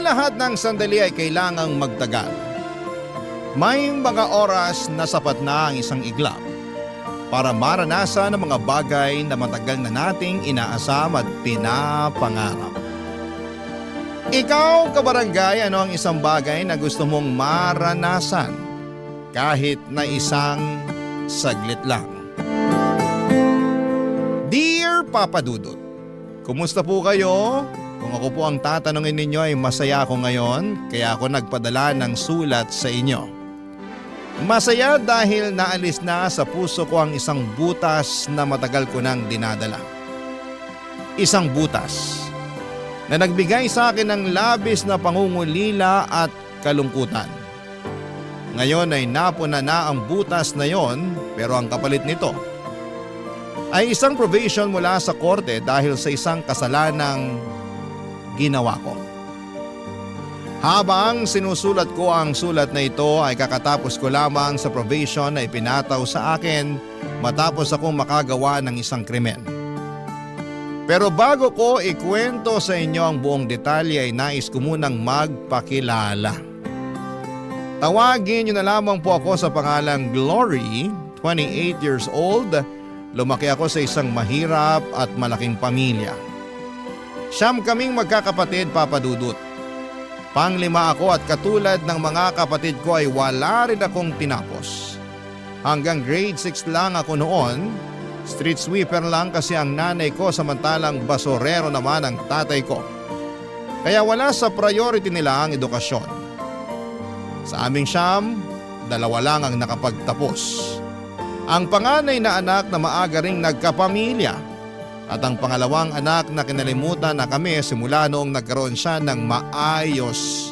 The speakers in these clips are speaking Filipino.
lahat ng sandali ay kailangang magtagal. May mga oras na sapat na ang isang iglap para maranasan ang mga bagay na matagal na nating inaasam at pinapangarap. Ikaw, kabarangay, ano ang isang bagay na gusto mong maranasan kahit na isang saglit lang? Dear Papa Dudut, kumusta po kayo? Kung ako po ang tatanungin ninyo ay masaya ako ngayon kaya ako nagpadala ng sulat sa inyo. Masaya dahil naalis na sa puso ko ang isang butas na matagal ko nang dinadala. Isang butas na nagbigay sa akin ng labis na pangungulila at kalungkutan. Ngayon ay napuna na ang butas na yon, pero ang kapalit nito ay isang probation mula sa korte dahil sa isang kasalanang ginawa ko. Habang sinusulat ko ang sulat na ito ay kakatapos ko lamang sa probation na ipinataw sa akin matapos akong makagawa ng isang krimen. Pero bago ko ikwento sa inyo ang buong detalye ay nais ko munang magpakilala. Tawagin niyo na lamang po ako sa pangalang Glory, 28 years old. Lumaki ako sa isang mahirap at malaking pamilya. Siyam kaming magkakapatid, Papa Dudut. Panglima ako at katulad ng mga kapatid ko ay wala rin akong tinapos. Hanggang grade 6 lang ako noon. Street sweeper lang kasi ang nanay ko samantalang basurero naman ang tatay ko. Kaya wala sa priority nila ang edukasyon. Sa aming siyam, 2 lang ang nakapagtapos. Ang panganay na anak na maaga ring nagkapamilya at ang pangalawang anak na kinalimutan na kami simula noong nagkaroon siya ng maayos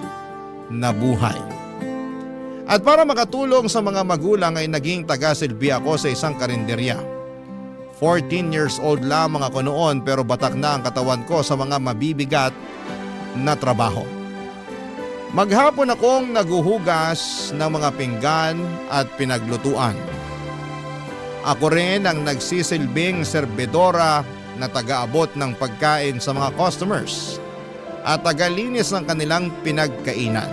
na buhay. At para makatulong sa mga magulang ay naging taga-silbi ako sa isang karinderya. 14 years old lamang ako noon pero batak na ang katawan ko sa mga mabibigat na trabaho. Maghapon akong naguhugas ng mga pinggan at pinaglutuan. Ako rin ang nagsisilbing serbedora na taga-abot ng pagkain sa mga customers at tagalinis ng kanilang pinagkainan.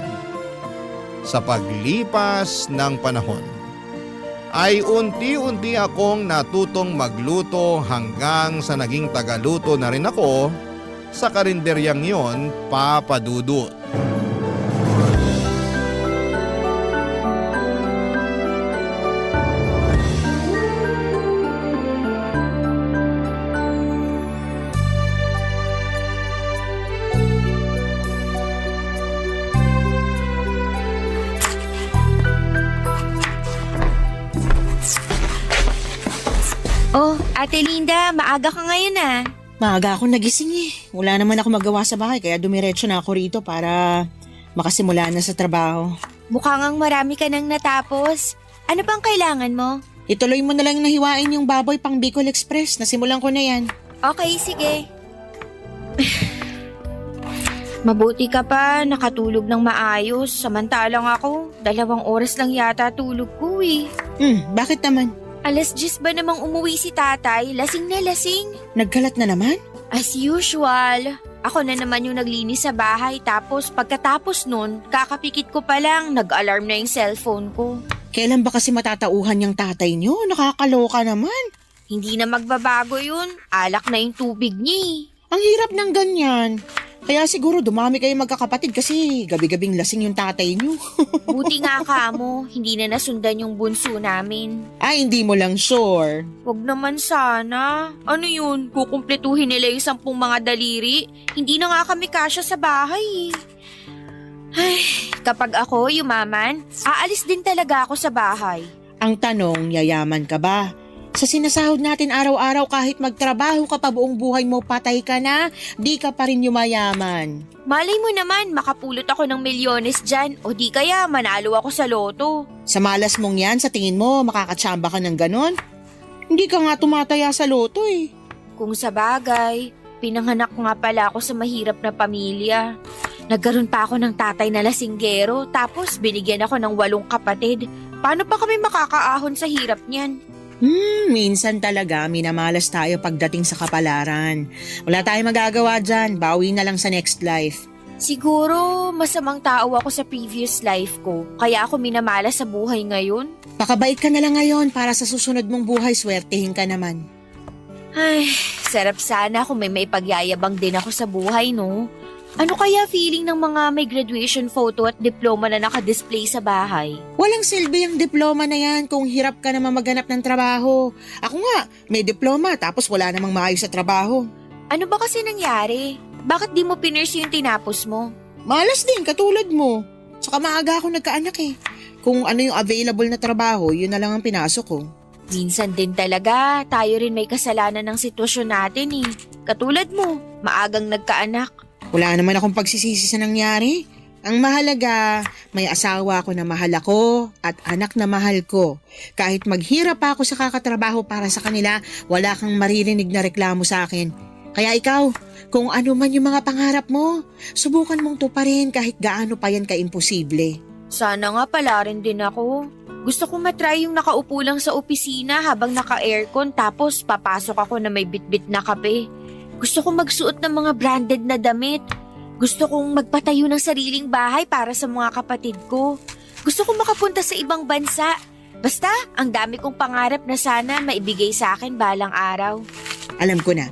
Sa paglipas ng panahon, ay unti-unti akong natutong magluto hanggang sa naging tagaluto na rin ako sa karinderyang yon, Papa Dudut. Oh, Ate Linda, maaga ka ngayon ah. Maaga ako nagising eh. Wala naman ako magawa sa bahay kaya dumiretso na ako rito para makasimula na sa trabaho. Mukha ngang marami ka nang natapos. Ano bang kailangan mo? Ituloy mo na lang nahiwain yung baboy pang Bicol Express. Nasimulan ko na yan. Okay, sige. Mabuti ka pa, nakatulog ng maayos. Samantalang ako, 2 oras lang yata tulog ko eh. Bakit naman? 10:00 ba namang umuwi si tatay? Lasing na lasing. Nagkalat na naman? As usual. Ako na naman yung naglinis sa bahay tapos pagkatapos nun, kakapikit ko pa lang, nag-alarm na yung cellphone ko. Kailan ba kasi matatauhan yung tatay niyo? Nakakaloka naman. Hindi na magbabago yun. Alak na yung tubig niya eh. Ang hirap ng ganyan. Kaya siguro dumami kayong magkakapatid kasi gabi-gabing lasing yung tatay niyo. Buti nga ka mo, hindi na nasundan yung bunso namin. Ay, hindi mo lang sure. Wag naman sana. Ano yun, kukumpletuhin nila yung 10 mga daliri? Hindi na nga kami kasya sa bahay. Ay, kapag ako yumaman, aalis din talaga ako sa bahay. Ang tanong, yayaman ka ba? Sa sinasahod natin araw-araw kahit magtrabaho ka pa buong buhay mo, patay ka na, di ka pa rin yumayaman. Malay mo naman, makapulot ako ng milyones dyan o di kaya manalo ako sa loto. Sa malas mong yan, sa tingin mo, makakatsamba ka ng ganon? Hindi ka nga tumataya sa loto eh. Kung sa bagay, pinanganak nga pala ako sa mahirap na pamilya. Nagkaroon pa ako ng tatay na lasinggero, tapos binigyan ako ng 8 kapatid. Paano pa kami makakaahon sa hirap niyan? Minsan talaga minamalas tayo pagdating sa kapalaran. Wala tayong magagawa dyan, bawi na lang sa next life. Siguro masamang tao ako sa previous life ko, kaya ako minamala sa buhay ngayon. Pakabait ka na lang ngayon para sa susunod mong buhay swertehin ka naman. Ay, sarap sana kung may maipagyayabang din ako sa buhay, no? Ano kaya feeling ng mga may graduation photo at diploma na nakadisplay sa bahay? Walang silbi ang diploma na yan kung hirap ka naman maghanap ng trabaho. Ako nga, may diploma tapos wala namang maayos sa trabaho. Ano ba kasi nangyari? Bakit di mo pinurse yung tinapos mo? Malas din, katulad mo. Tsaka maaga ako nagkaanak eh. Kung ano yung available na trabaho, yun na lang ang pinasok ko. Minsan din talaga, tayo rin may kasalanan ng sitwasyon natin eh. Katulad mo, maagang nagkaanak. Wala naman akong pagsisisi sa nangyari. Ang mahalaga, may asawa ako na mahal ako at anak na mahal ko. Kahit maghirap pa ako sa kakatrabaho para sa kanila, wala kang maririnig na reklamo sa akin. Kaya ikaw, kung ano man yung mga pangarap mo, subukan mong tuparin kahit gaano pa yan ka-imposible. Sana nga pala rin din ako. Gusto kong matry yung nakaupo lang sa opisina habang naka-aircon tapos papasok ako na may bitbit na kape. Gusto kong magsuot ng mga branded na damit. Gusto kong magpatayo ng sariling bahay para sa mga kapatid ko. Gusto kong makapunta sa ibang bansa. Basta, ang dami kong pangarap na sana maibigay sa akin balang araw. Alam ko na,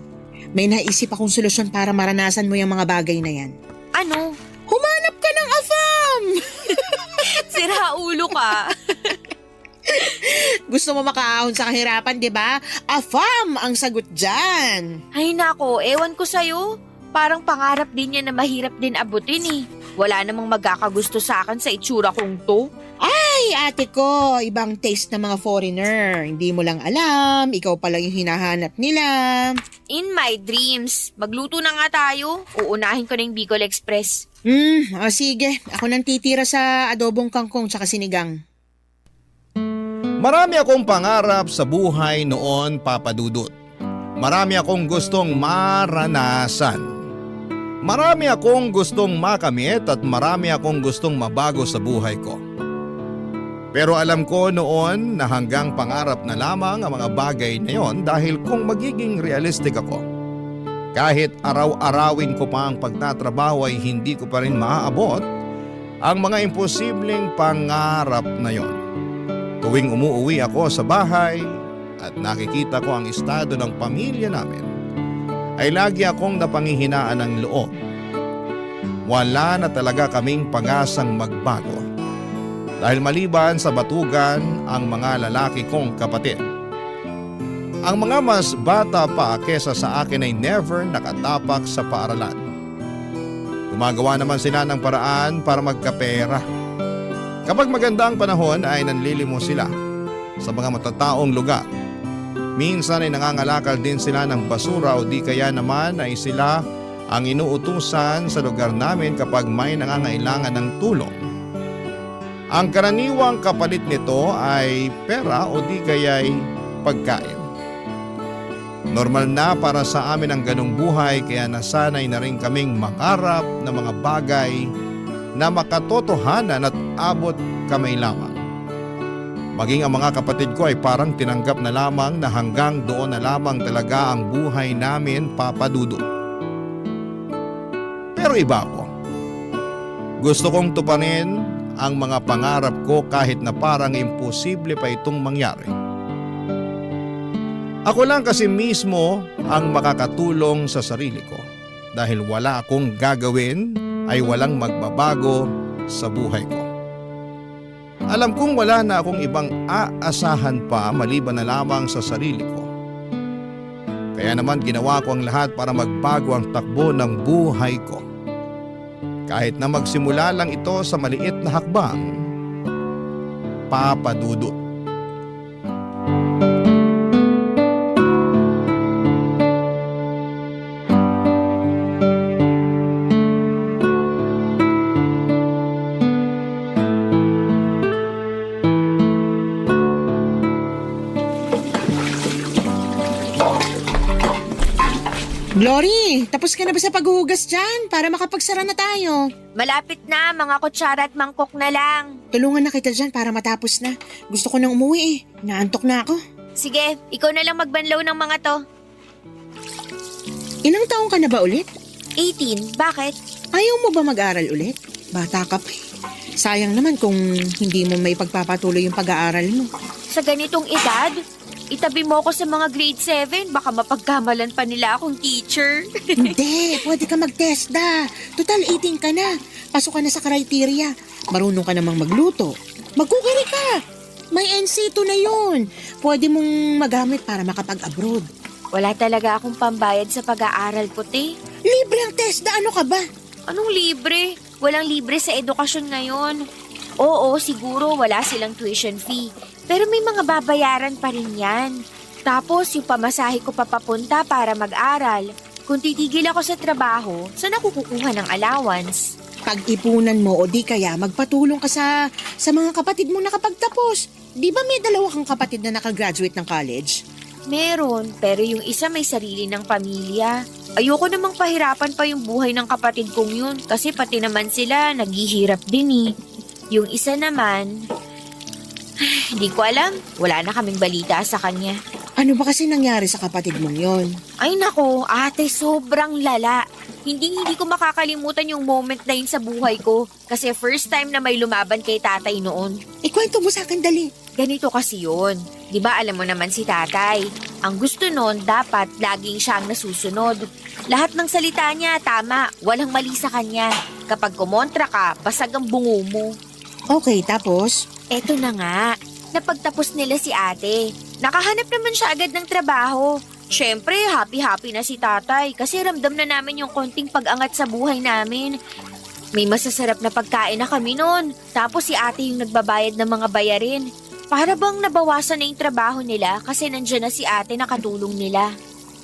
may naisip akong solusyon para maranasan mo yung mga bagay na yan. Ano? Humanap ka ng afam! Sira ulo ka. Gusto mo makaahon sa kahirapan, di ba? Afam ang sagot dyan. Ay nako, ewan ko sa'yo. Parang pangarap din yan na mahirap din abutin eh. Wala namang magkakagusto sa akin sa itsura kong to. Ay, ate ko, ibang taste ng mga foreigner. Hindi mo lang alam, ikaw pala yung hinahanap nila. In my dreams, magluto na nga tayo. Uunahin ko na yung Bicol Express. Sige. Ako nang titira sa adobong kangkong tsaka sinigang. Marami akong pangarap sa buhay noon, Papa Dudut. Marami akong gustong maranasan. Marami akong gustong makamit at marami akong gustong mabago sa buhay ko. Pero alam ko noon na hanggang pangarap na lamang ang mga bagay na yon dahil kung magiging realistic ako, kahit araw-arawin ko pa ang pagtatrabaho ay hindi ko pa rin maaabot ang mga imposibleng pangarap na yon. Tuwing umuuwi ako sa bahay at nakikita ko ang estado ng pamilya namin, ay lagi akong napanghihinaan ng loob. Wala na talaga kaming pag-asang magbago. Dahil maliban sa batugan ang mga lalaki kong kapatid. Ang mga mas bata pa kesa sa akin ay never nakatapak sa paaralan. Gumagawa naman sila ng paraan para magkapera. Kapag maganda ang panahon ay nanlilimos sila sa mga matataong lugar. Minsan ay nangangalakal din sila ng basura o di kaya naman ay sila ang inuutusan sa lugar namin kapag may nangangailangan ng tulong. Ang karaniwang kapalit nito ay pera o di kaya'y pagkain. Normal na para sa amin ang ganong buhay kaya nasanay na rin kaming mangarap ng mga bagay na makatotohanan at abot kamay lamang. Maging ang mga kapatid ko ay parang tinanggap na lamang na hanggang doon na lamang talaga ang buhay namin, Papa Dudut. Pero iba ako. Gusto kong tuparin ang mga pangarap ko kahit na parang imposible pa itong mangyari. Ako lang kasi mismo ang makakatulong sa sarili ko dahil wala akong gagawin ay walang magbabago sa buhay ko. Alam kong wala na akong ibang aasahan pa maliban na lamang sa sarili ko. Kaya naman ginawa ko ang lahat para magbago ang takbo ng buhay ko. Kahit na magsimula lang ito sa maliit na hakbang, Papa Dudut. Glory, tapos ka na ba sa paghuhugas dyan para makapagsara na tayo? Malapit na, mga kutsara at mangkok na lang. Tulungan na kita dyan para matapos na. Gusto ko nang umuwi eh. Naantok na ako. Sige, ikaw na lang magbanlaw ng mga to. Ilang taong ka na ba ulit? 18, bakit? Ayaw mo ba mag-aral ulit? Bata ka pa eh. Sayang naman kung hindi mo may pagpapatuloy yung pag-aaral mo. Sa ganitong edad, itabi mo ako sa mga grade 7, baka mapagkamalan pa nila akong teacher. Hindi, pwede ka mag-TESDA. Total 18 ka na. Pasok ka na sa criteria. Marunong ka namang magluto. Magkukari ka. May NC2 na yun. Pwede mong magamit para makapag-abroad. Wala talaga akong pambayad sa pag-aaral, puti. Libre ang TESDA, ano ka ba? Anong libre? Walang libre sa edukasyon ngayon. Oo, siguro wala silang tuition fee. Pero may mga babayaran pa rin yan. Tapos yung pamasahe ko papapunta para mag-aral. Kung titigil ako sa trabaho, saan ako kukuha ng allowance? Pag-ipunan mo o di kaya magpatulong ka sa mga kapatid mo nakapagtapos. Di ba may dalawa kang kapatid na nakagraduate ng college? Meron, pero yung isa may sarili ng pamilya. Ayoko namang pahirapan pa yung buhay ng kapatid kong yun kasi pati naman sila naghihirap din eh. Yung isa naman, hindi ko alam. Wala na kaming balita sa kanya. Ano ba kasi nangyari sa kapatid mong yon? Ay nako, ate, sobrang lala. Hindi ko makakalimutan yung moment na yun sa buhay ko kasi first time na may lumaban kay tatay noon. Ikwento mo sa akin dali. Ganito kasi yun. Di ba alam mo naman si tatay? Ang gusto nun, dapat laging siya ang nasusunod. Lahat ng salita niya, tama. Walang mali sa kanya. Kapag kumontra ka, basag ang bungo mo. Okay, tapos? Eto na nga. Napagtapos nila si ate. Nakahanap naman siya agad ng trabaho. Siyempre, happy-happy na si tatay kasi ramdam na namin yung konting pag-angat sa buhay namin. May masasarap na pagkain na kami noon. Tapos si ate yung nagbabayad ng mga bayarin. Para bang nabawasan na yung trabaho nila kasi nandiyan na si ate na katulong nila.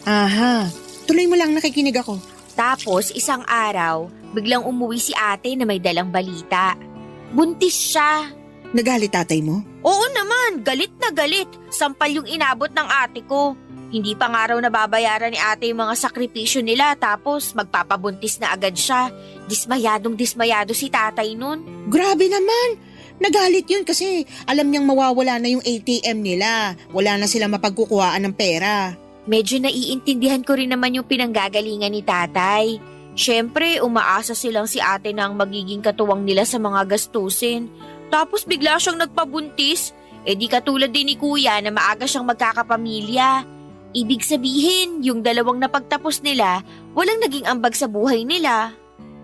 Aha, tuloy mo lang, nakikinig ako. Tapos isang araw, biglang umuwi si ate na may dalang balita. Buntis siya. Nagalit tatay mo? Oo naman, galit na galit. Sampal yung inabot ng ate ko. Hindi pa nga raw nababayaran ni ate yung mga sakripisyo nila tapos magpapabuntis na agad siya. Dismayado si tatay nun. Grabe naman! Nagalit yun kasi alam niyang mawawala na yung ATM nila. Wala na silang mapagkukuhaan ng pera. Medyo naiintindihan ko rin naman yung pinanggagalingan ni tatay. Siyempre, umaasa silang si ate na ang magiging katuwang nila sa mga gastusin. Tapos bigla siyang nagpabuntis. Di katulad din ni kuya na maaga siyang magkakapamilya. Ibig sabihin, yung dalawang napagtapos nila, walang naging ambag sa buhay nila.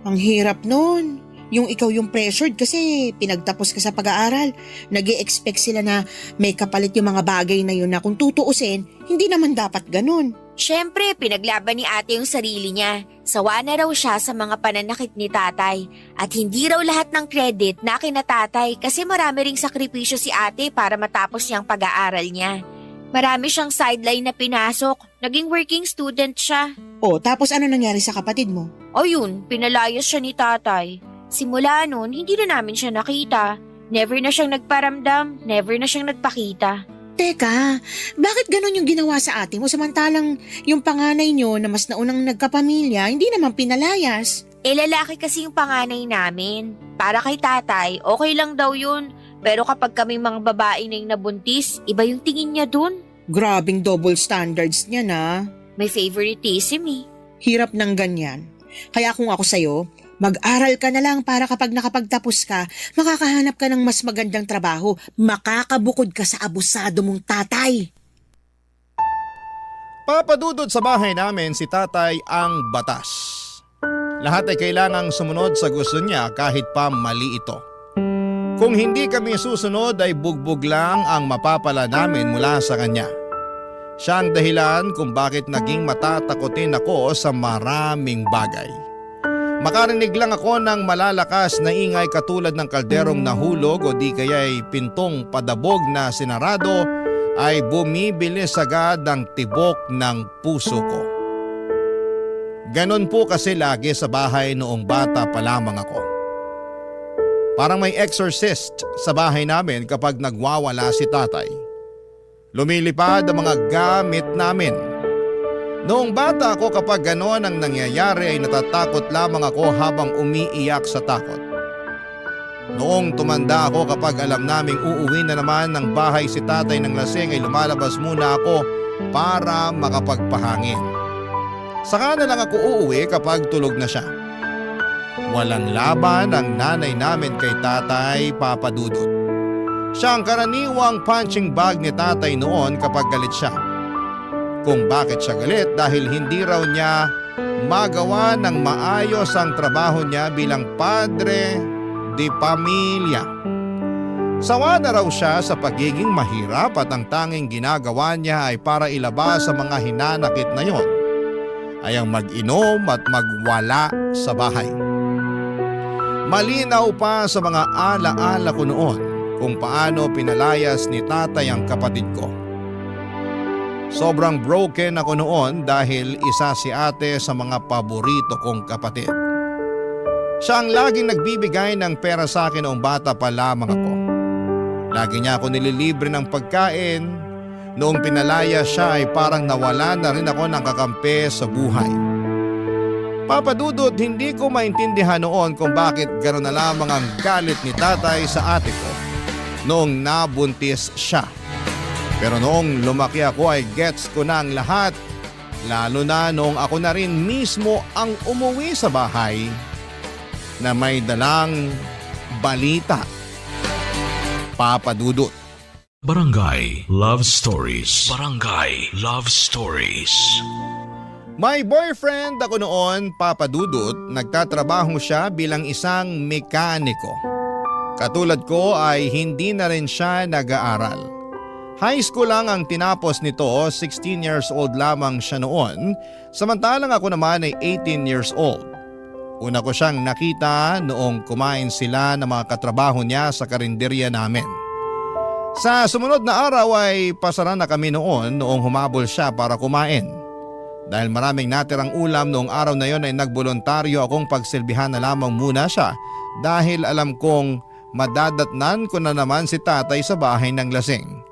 Ang hirap nun. Yung ikaw yung pressured kasi pinagtapos ka sa pag-aaral. Nag-i-expect sila na may kapalit yung mga bagay na yun na kung tutuusin, hindi naman dapat ganun. Siyempre, pinaglaban ni ate yung sarili niya. Sawa na raw siya sa mga pananakit ni tatay. At hindi raw lahat ng credit na kina tatay kasi marami ring sakripisyo si ate para matapos niyang pag-aaral niya. Marami siyang sideline na pinasok. Naging working student siya. O, tapos ano nangyari sa kapatid mo? O yun, pinalayas siya ni tatay. Simula noon, hindi na namin siya nakita. Never na siyang nagparamdam, never na siyang nagpakita. Teka, bakit ganun yung ginawa sa ate mo samantalang yung panganay nyo na mas naunang nagkapamilya, hindi naman pinalayas? Lalaki kasi yung panganay namin. Para kay tatay, okay lang daw yun. Pero kapag kaming mga babae na yung nabuntis, iba yung tingin niya dun. Grabing double standards niya na. May favoritism eh. Hirap ng ganyan. Kaya kung ako sa'yo, mag-aral ka na lang para kapag nakapagtapos ka, makakahanap ka ng mas magandang trabaho. Makakabukod ka sa abusado mong tatay. Papadudod sa bahay namin si tatay ang batas. Lahat ay kailangang sumunod sa gusto niya kahit pa mali ito. Kung hindi kami susunod ay bugbog lang ang mapapala namin mula sa kanya. Siya ang dahilan kung bakit naging matatakotin ako sa maraming bagay. Makarinig lang ako ng malalakas na ingay katulad ng kalderong nahulog o di kaya'y pintong padabog na sinarado ay bumibilis agad ang tibok ng puso ko. Ganon po kasi lagi sa bahay noong bata pa lamang ako. Parang may exorcist sa bahay namin kapag nagwawala si tatay. Lumilipad ang mga gamit namin. Noong bata ako kapag gano'n ang nangyayari ay natatakot lamang ako habang umiiyak sa takot. Noong tumanda ako kapag alam naming uuwi na naman ng bahay si tatay ng lasing ay lumalabas muna ako para makapagpahangin. Saka na lang ako uuwi kapag tulog na siya. Walang laban ang nanay namin kay tatay, Papa Dudut. Siya ang karaniwang punching bag ni tatay noon kapag galit siya. Kung bakit siya galit dahil hindi raw niya magawa ng maayos ang trabaho niya bilang padre de pamilya. Sawa na raw siya sa pagiging mahirap at ang tanging ginagawa niya ay para ilabas sa mga hinanakit na yon ay ang mag-inom at magwala sa bahay. Malinaw pa sa mga alaala ko noon kung paano pinalayas ni tatay ang kapatid ko. Sobrang broken ako noon dahil isa si ate sa mga paborito kong kapatid. Siya ang laging nagbibigay ng pera sa akin noong bata pa lamang ako. Lagi niya ako nililibre ng pagkain. Noong pinalaya siya ay parang nawala na rin ako ng kakampi sa buhay. Papa Dudut, hindi ko maintindihan noon kung bakit gano'n na lamang ang galit ni tatay sa ate ko noong nabuntis siya. Pero noong lumaki ako ay gets ko na ang lahat, lalo na noong ako na rin mismo ang umuwi sa bahay na may dalang balita. Papa Dudut. Barangay Love Stories. Barangay Love Stories. May boyfriend ako noon, Papa Dudut. Nagtatrabaho siya bilang isang mekaniko. Katulad ko ay hindi na rin siya nag-aaral. High school lang ang tinapos nito, 16 years old lamang siya noon, samantalang ako naman ay 18 years old. Una ko siyang nakita noong kumain sila ng mga katrabaho niya sa karinderya namin. Sa sumunod na araw ay pasara na kami noong humabol siya para kumain. Dahil maraming natirang ulam noong araw na yon ay nagboluntaryo akong pagsilbihan na lamang muna siya dahil alam kong madadatnan ko na naman si tatay sa bahay ng lasing.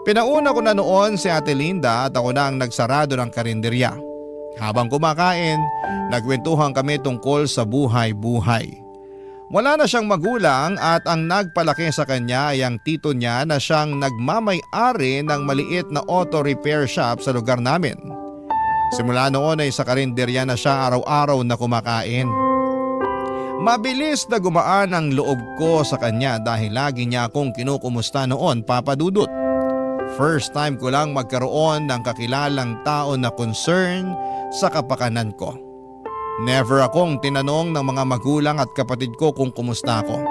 Pinauna ko na noon si Ate Linda at ako na ang nagsarado ng karinderya. Habang kumakain, nagkwentuhan kami tungkol sa buhay-buhay. Wala na siyang magulang at ang nagpalaki sa kanya ay ang tito niya na siyang nagmamay-ari ng maliit na auto repair shop sa lugar namin. Simula noon ay sa karinderya na siya araw-araw na kumakain. Mabilis na gumaan ang loob ko sa kanya dahil lagi niya akong kinukumusta noon, Papa Dudut. First time ko lang magkaroon ng kakilalang tao na concern sa kapakanan ko. Never akong tinanong ng mga magulang at kapatid ko kung kumusta ako.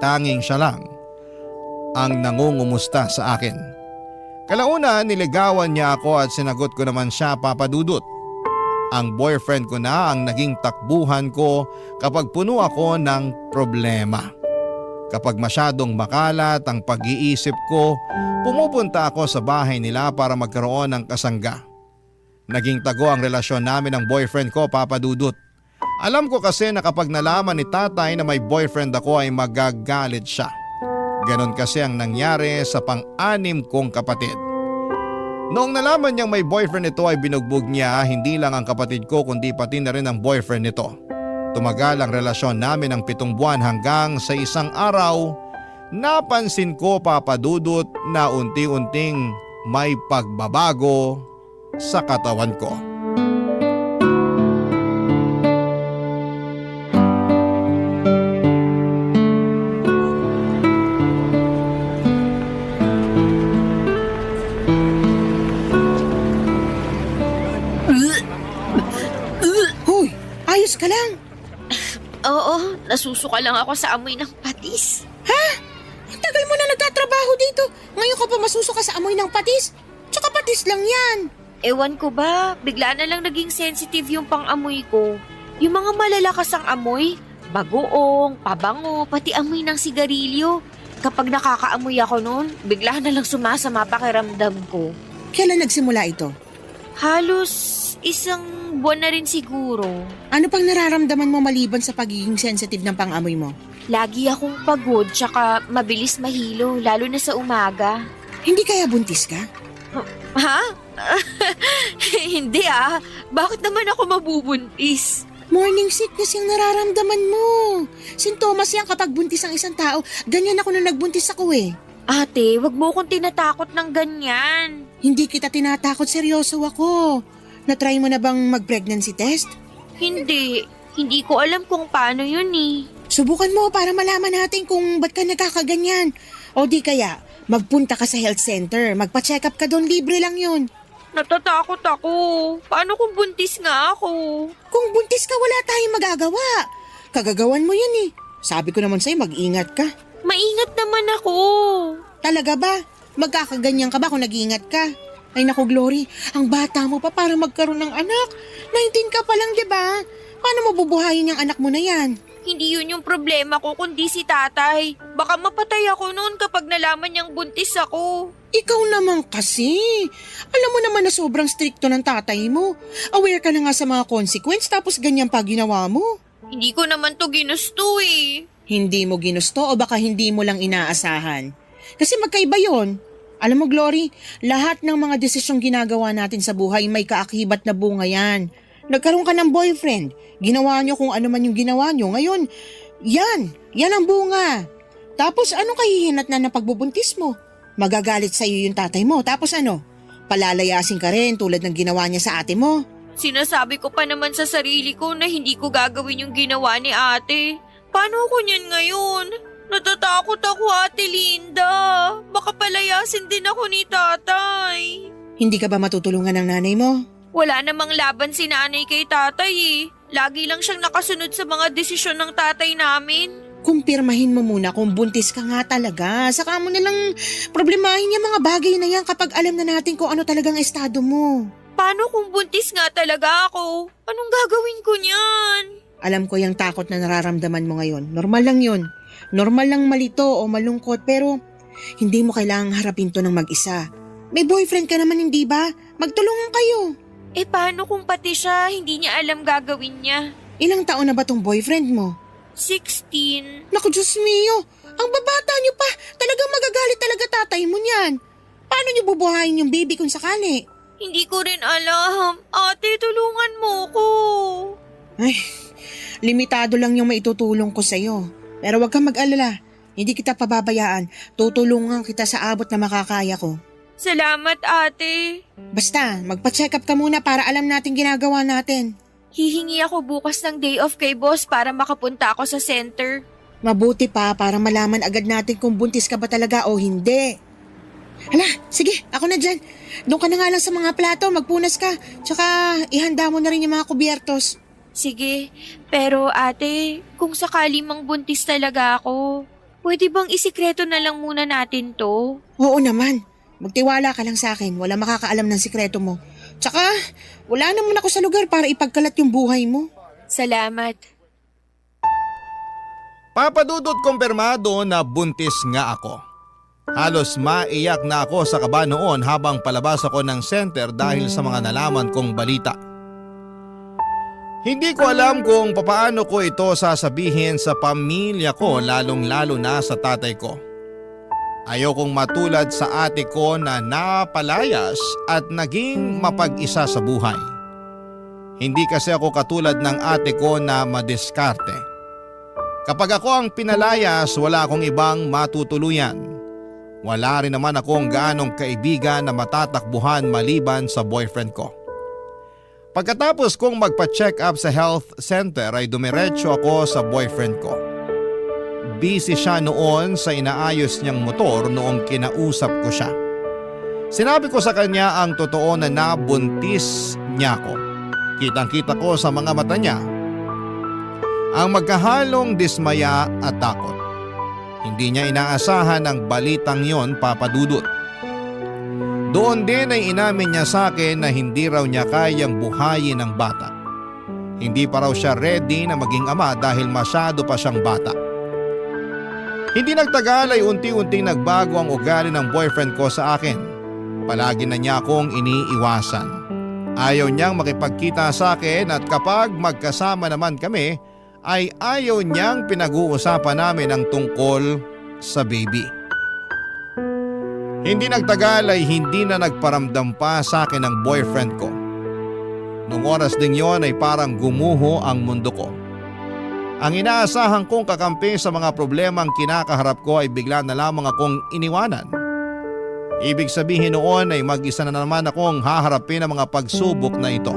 Tanging siya lang ang nangungumusta sa akin. Kalauna niligawan niya ako at sinagot ko naman siya, Papa Dudut. Ang boyfriend ko na ang naging takbuhan ko kapag puno ako ng problema. Kapag masyadong makalat ang pag-iisip ko, pumupunta ako sa bahay nila para magkaroon ng kasangga. Naging tago ang relasyon namin ng boyfriend ko, Papa Dudut. Alam ko kasi na kapag nalaman ni tatay na may boyfriend ako ay magagalit siya. Ganon kasi ang nangyari sa pang-anim kong kapatid. Noong nalaman niyang may boyfriend ito ay binugbog niya hindi lang ang kapatid ko kundi pati na rin ang boyfriend nito. Tumagal ang relasyon namin ng 7 buwan hanggang sa isang araw, napansin ko, Papa Dudut, na unti-unting may pagbabago sa katawan ko. Hoy, ayos ka lang. Oo, nasusuka lang ako sa amoy ng patis. Ang tagal mo na nagtatrabaho dito. Ngayon ka pa masusuka sa amoy ng patis? Tsaka patis lang yan. Ewan ko ba, bigla na lang naging sensitive yung pang-amoy ko. Yung mga malalakas ang amoy, bagoong, pabango, pati amoy ng sigarilyo. Kapag nakakaamoy ako noon, bigla na lang sumasama pakiramdam ko. Kailan nagsimula ito? Halos isang buwan na rin siguro. Ano pang nararamdaman mo maliban sa pagiging sensitive ng pang-amoy mo? Lagi akong pagod tsaka mabilis mahilo, lalo na sa umaga. Hindi kaya buntis ka? Ha? Hindi ah. Bakit naman ako mabubuntis? Morning sickness yung nararamdaman mo. Sintomas yan kapag buntis ang isang tao. Ganyan ako nung nagbuntis ako eh. Ate, wag mo akong tinatakot ng ganyan. Hindi kita tinatakot, seryoso ako. Na-try mo na bang mag-pregnancy test? Hindi. Hindi ko alam kung paano yun eh. Subukan mo para malaman natin kung ba't ka nagkakaganyan. O di kaya, magpunta ka sa health center. Magpa-check up ka doon, libre lang yun. Natatakot ako. Paano kung buntis nga ako? Kung buntis ka, wala tayong magagawa. Kagagawan mo yan eh. Sabi ko naman sa'yo, mag-ingat ka. Maingat naman ako. Talaga ba? Magkakaganyan ka ba kung nag-iingat ka? Ay naku, Glory, ang bata mo pa para magkaroon ng anak. 19 ka pa lang, di ba? Paano mo bubuhayin yung anak mo na yan? Hindi yun yung problema ko kundi si tatay. Baka mapatay ako noon kapag nalaman niyang buntis ako. Ikaw naman kasi. Alam mo naman na sobrang stricto ng tatay mo. Aware ka na nga sa mga consequence tapos ganyan pa ginawa mo. Hindi ko naman to ginusto eh. Hindi mo ginusto o baka hindi mo lang inaasahan? Kasi magkaiba yon. Alam mo, Glory, lahat ng mga desisyong ginagawa natin sa buhay may kaakibat na bunga yan. Nagkaroon ka ng boyfriend, ginawa nyo kung ano man yung ginawa nyo. Ngayon, yan ang bunga. Tapos anong kahihinat na ng pagbubuntis mo? Magagalit sa'yo yung tatay mo. Tapos ano? Palalayasin ka rin tulad ng ginawa niya sa ate mo. Sinasabi ko pa naman sa sarili ko na hindi ko gagawin yung ginawa ni ate. Paano ko niyan ngayon? Natatakot ako, Ate Linda. Baka palayasin din ako ni tatay. Hindi ka ba matutulungan ng nanay mo? Wala namang laban si nanay kay tatay eh. Lagi lang siyang nakasunod sa mga desisyon ng tatay namin. Kumpirmahin mo muna kung buntis ka nga talaga. Saka mo nalang problemahin yung mga bagay na yan kapag alam na natin kung ano talagang estado mo. Paano kung buntis nga talaga ako? Anong gagawin ko niyan? Alam ko yung takot na nararamdaman mo ngayon. Normal lang yun. Normal lang malito o malungkot pero hindi mo kailangang harapin to ng mag-isa. May boyfriend ka naman, hindi ba? Magtulungan kayo. Eh paano kung pati siya hindi niya alam gagawin niya? Ilang taon na ba tong boyfriend mo? 16. Naku, Diyos mio. Ang babata niyo pa. Talagang magagalit talaga tatay mo niyan. Paano niyo bubuhayin yung baby kung sakali? Hindi ko rin alam. Ate, tulungan mo ko. Ay, limitado lang yung maitutulong ko sa'yo. Pero huwag kang mag-alala. Hindi kita pababayaan. Tutulungan kita sa abot na makakaya ko. Salamat, ate. Basta, magpa-check up ka muna para alam natin ginagawa natin. Hihingi ako bukas ng day off kay boss para makapunta ako sa center. Mabuti pa para malaman agad natin kung buntis ka ba talaga o hindi. Hala, sige, ako na dyan. Doon ka na nga lang sa mga plato, magpunas ka. Tsaka ihanda mo na rin yung mga kubyertos. Sige, pero ate, kung sakali mang buntis talaga ako, pwede bang isikreto na lang muna natin to? Oo naman. Magtiwala ka lang sa akin, wala makakaalam ng sikreto mo. Tsaka, wala naman ako sa lugar para ipagkalat yung buhay mo. Salamat. Papadudot kumpirmado na buntis nga ako. Halos maiyak na ako sa kaba noon habang palabas ako ng center dahil sa mga nalaman kong balita. Hindi ko alam kung papaano ko ito sasabihin sa pamilya ko lalong-lalo na sa tatay ko. Ayokong matulad sa ate ko na napalayas at naging mapag-isa sa buhay. Hindi kasi ako katulad ng ate ko na madiskarte. Kapag ako ang pinalayas, wala akong ibang matutuluyan. Wala rin naman akong gaanong kaibigan na matatakbuhan maliban sa boyfriend ko. Pagkatapos kong magpa-check up sa health center ay dumiretso ako sa boyfriend ko. Busy siya noon sa inaayos niyang motor noong kinausap ko siya. Sinabi ko sa kanya ang totoo na nabuntis niya ako. Kitang-kita ko sa mga mata niya ang magkahalong dismaya at takot. Hindi niya inaasahan ang balitang yon, papadudot. Doon din ay inamin niya sa akin na hindi raw niya kayang buhayin ang bata. Hindi pa raw siya ready na maging ama dahil masyado pa siyang bata. Hindi nagtagal ay unti-unting nagbago ang ugali ng boyfriend ko sa akin. Palagi na niya akong iniiwasan. Ayaw niyang makipagkita sa akin at kapag magkasama naman kami ay ayaw niyang pinag-uusapan namin ang tungkol sa baby. Hindi nagtagal ay hindi na nagparamdam pa sa akin ang boyfriend ko. Noong oras ding yon ay parang gumuho ang mundo ko. Ang inaasahan kong kakampi sa mga problemang kinakaharap ko ay bigla na lamang akong iniwanan. Ibig sabihin noon ay mag-isa na naman akong haharapin ang mga pagsubok na ito.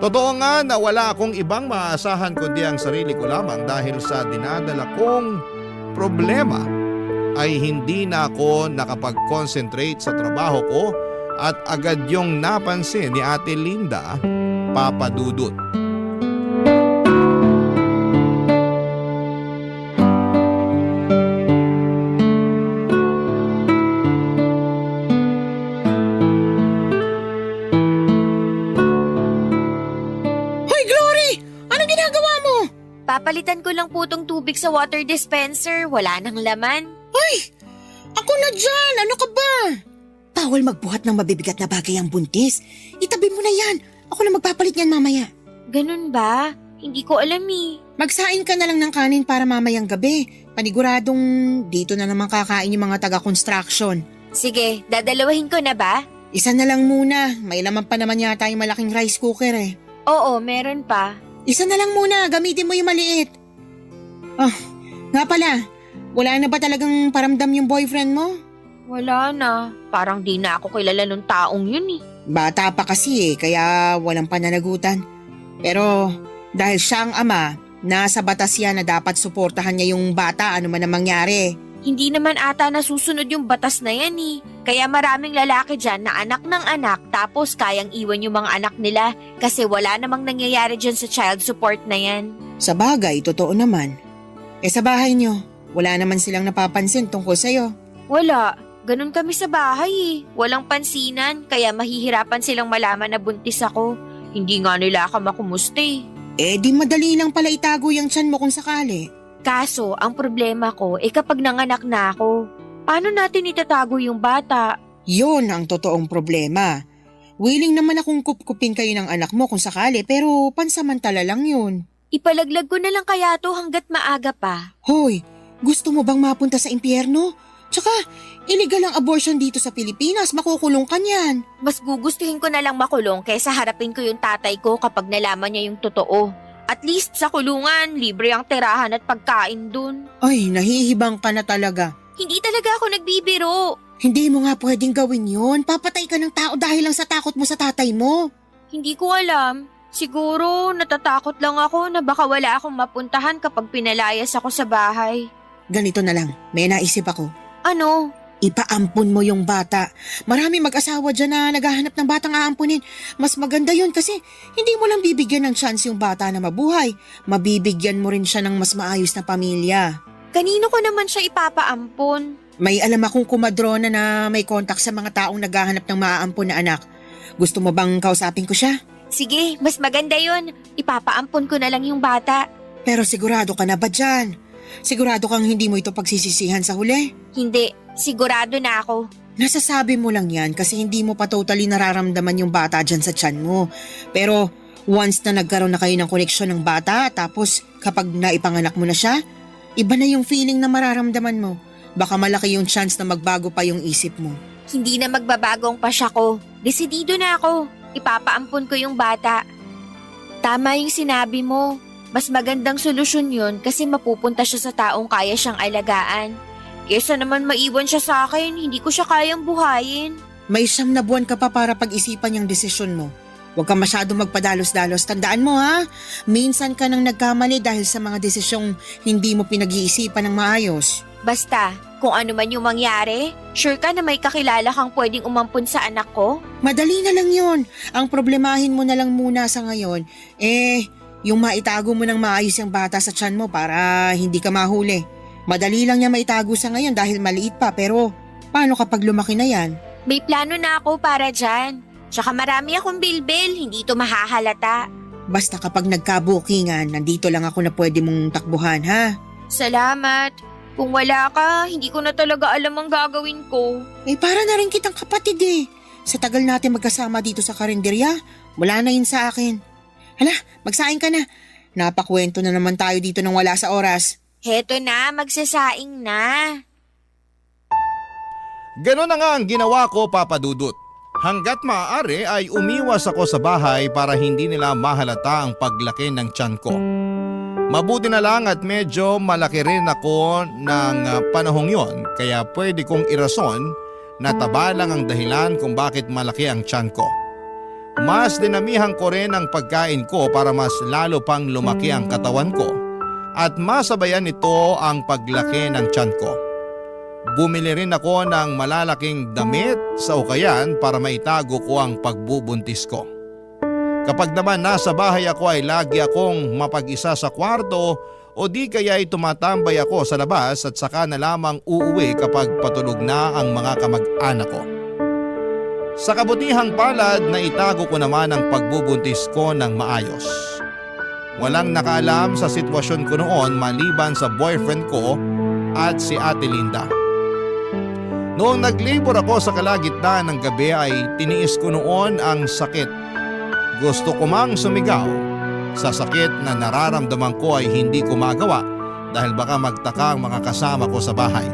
Totoo nga na wala akong ibang maaasahan kundi ang sarili ko lamang dahil sa dinadala kong problema ay hindi na ako nakapag-concentrate sa trabaho ko at agad yung napansin ni Ate Linda, Papa Dudut. Hoy, Glory! Anong ginagawa mo? Papalitan ko lang po tong tubig sa water dispenser. Wala nang laman. Hoy! Ako na dyan! Ano ka ba? Bawal magbuhat ng mabibigat na bagay ang buntis. Itabi mo na yan. Ako na magpapalit niyan mamaya. Ganun ba? Hindi ko alam eh. Magsain ka na lang ng kanin para mamayang gabi. Paniguradong dito na naman kakain yung mga taga-construction. Sige, dadalawahin ko na ba? Isa na lang muna. May laman pa naman yata yung malaking rice cooker eh. Oo, meron pa. Isa na lang muna. Gamitin mo yung maliit. Oh, nga pala. Wala na ba talagang paramdam yung boyfriend mo? Wala na. Parang di na ako kilala nung taong yun eh. Bata pa kasi kaya walang pananagutan. Pero dahil siya ang ama, nasa batas yan na dapat suportahan niya yung bata ano man ang mangyari. Hindi naman ata nasusunod yung batas na yan eh. Kaya maraming lalaki dyan na anak ng anak tapos kayang iwan yung mga anak nila kasi wala namang nangyayari dyan sa child support na yan. Sa bagay, totoo naman. Sa bahay niyo, wala naman silang napapansin tungkol sa'yo. Wala. Ganun kami sa bahay eh. Walang pansinan kaya mahihirapan silang malaman na buntis ako. Hindi nga nila ako makumusta eh. Di madali lang pala itago yung tiyan mo kung sakali. Kaso, ang problema ko kapag nanganak na ako, paano natin itatago yung bata? Yun ang totoong problema. Willing naman akong kupkupin kayo ng anak mo kung sakali pero pansamantala lang yun. Ipalaglag ko na lang kaya to hanggat maaga pa. Hoy, gusto mo bang mapunta sa impyerno? Tsaka, illegal ang abortion dito sa Pilipinas, makukulong ka niyan. Mas gugustuhin ko na lang makulong kaysa harapin ko yung tatay ko kapag nalaman niya yung totoo. At least sa kulungan, libre ang tirahan at pagkain dun. Ay, nahihibang ka na talaga. Hindi talaga ako nagbibiro. Hindi mo nga pwedeng gawin yun. Papatay ka ng tao dahil lang sa takot mo sa tatay mo. Hindi ko alam. Siguro natatakot lang ako na baka wala akong mapuntahan kapag pinalayas ako sa bahay. Ganito na lang, may naisip ako. Ano? Ipaampun mo yung bata. Marami mag-asawa dyan na naghahanap ng batang aampunin. Mas maganda yun kasi hindi mo lang bibigyan ng chance yung bata na mabuhay. Mabibigyan mo rin siya ng mas maayos na pamilya. Kanino ko naman siya ipapaampon? May alam akong kumadrona na may kontak sa mga taong naghahanap ng maaampun na anak. Gusto mo bang kausapin ko siya? Sige, mas maganda yun. Ipapaampon ko na lang yung bata. Pero sigurado ka na ba dyan? Sigurado kang hindi mo ito pagsisisihan sa huli? Hindi, sigurado na ako. Nasasabi mo lang yan kasi hindi mo pa totally nararamdaman yung bata dyan sa tiyan mo. Pero once na nagkaroon na kayo ng koneksyon ng bata tapos kapag naipanganak mo na siya, iba na yung feeling na mararamdaman mo. Baka malaki yung chance na magbago pa yung isip mo. Hindi na magbabago ang pasya ko. Desidido na ako. Ipapaampon ko yung bata. Tama yung sinabi mo. Mas magandang solusyon yun kasi mapupunta siya sa taong kaya siyang alagaan. Kesa naman maiwan siya sa akin, hindi ko siya kayang buhayin. May 9 na buwan ka pa para pag-isipan yung desisyon mo. Huwag ka masyadong magpadalos-dalos. Tandaan mo ha, minsan ka nang nagkamali dahil sa mga desisyong hindi mo pinag-iisipan ng maayos. Basta, kung ano man yung mangyari, sure ka na may kakilala kang pwedeng umampun sa anak ko? Madali na lang yun. Ang problemahin mo na lang muna sa ngayon, yung maitago mo ng maayos yung bata sa tiyan mo para hindi ka mahuli. Madali lang niya maitago sa ngayon dahil maliit pa pero paano kapag lumaki na yan? May plano na ako para dyan. Tsaka marami akong bilbil, hindi ito mahahalata. Basta kapag nagkabukingan, nandito lang ako na pwede mong takbuhan ha? Salamat. Kung wala ka, hindi ko na talaga alam ang gagawin ko. Para na rin kitang kapatid eh. Sa tagal natin magkasama dito sa karinderya, wala na yun sa akin. Hala, magsaing ka na. Napakwento na naman tayo dito nang wala sa oras. Heto na, magsasaing na. Ganon na nga ang ginawa ko, Papa Dudut. Hanggat maaari ay umiwas ako sa bahay para hindi nila mahalata ang paglaki ng tiyan ko. Mabuti na lang at medyo malaki rin ako ng panahong yon kaya pwede kong irason na taba lang ang dahilan kung bakit malaki ang tiyan ko. Mas dinamihan ko rin ang pagkain ko para mas lalo pang lumaki ang katawan ko at masabayan nito ang paglaki ng tiyan ko. Bumili rin ako ng malalaking damit sa ukayan para maitago ko ang pagbubuntis ko. Kapag naman nasa bahay ako ay lagi akong mapag-isa sa kwarto o di kaya ay tumatambay ako sa labas at saka na lamang uuwi kapag patulog na ang mga kamag-anak ko. Sa kabutihang palad na itago ko naman ang pagbubuntis ko ng maayos. Walang nakaalam sa sitwasyon ko noon maliban sa boyfriend ko at si Ate Linda. Noong nag-labor ako sa kalagitnaan ng gabi ay tiniis ko noon ang sakit. Gusto ko mang sumigaw. Sa sakit na nararamdaman ko ay hindi ko magawa dahil baka magtaka ang mga kasama ko sa bahay.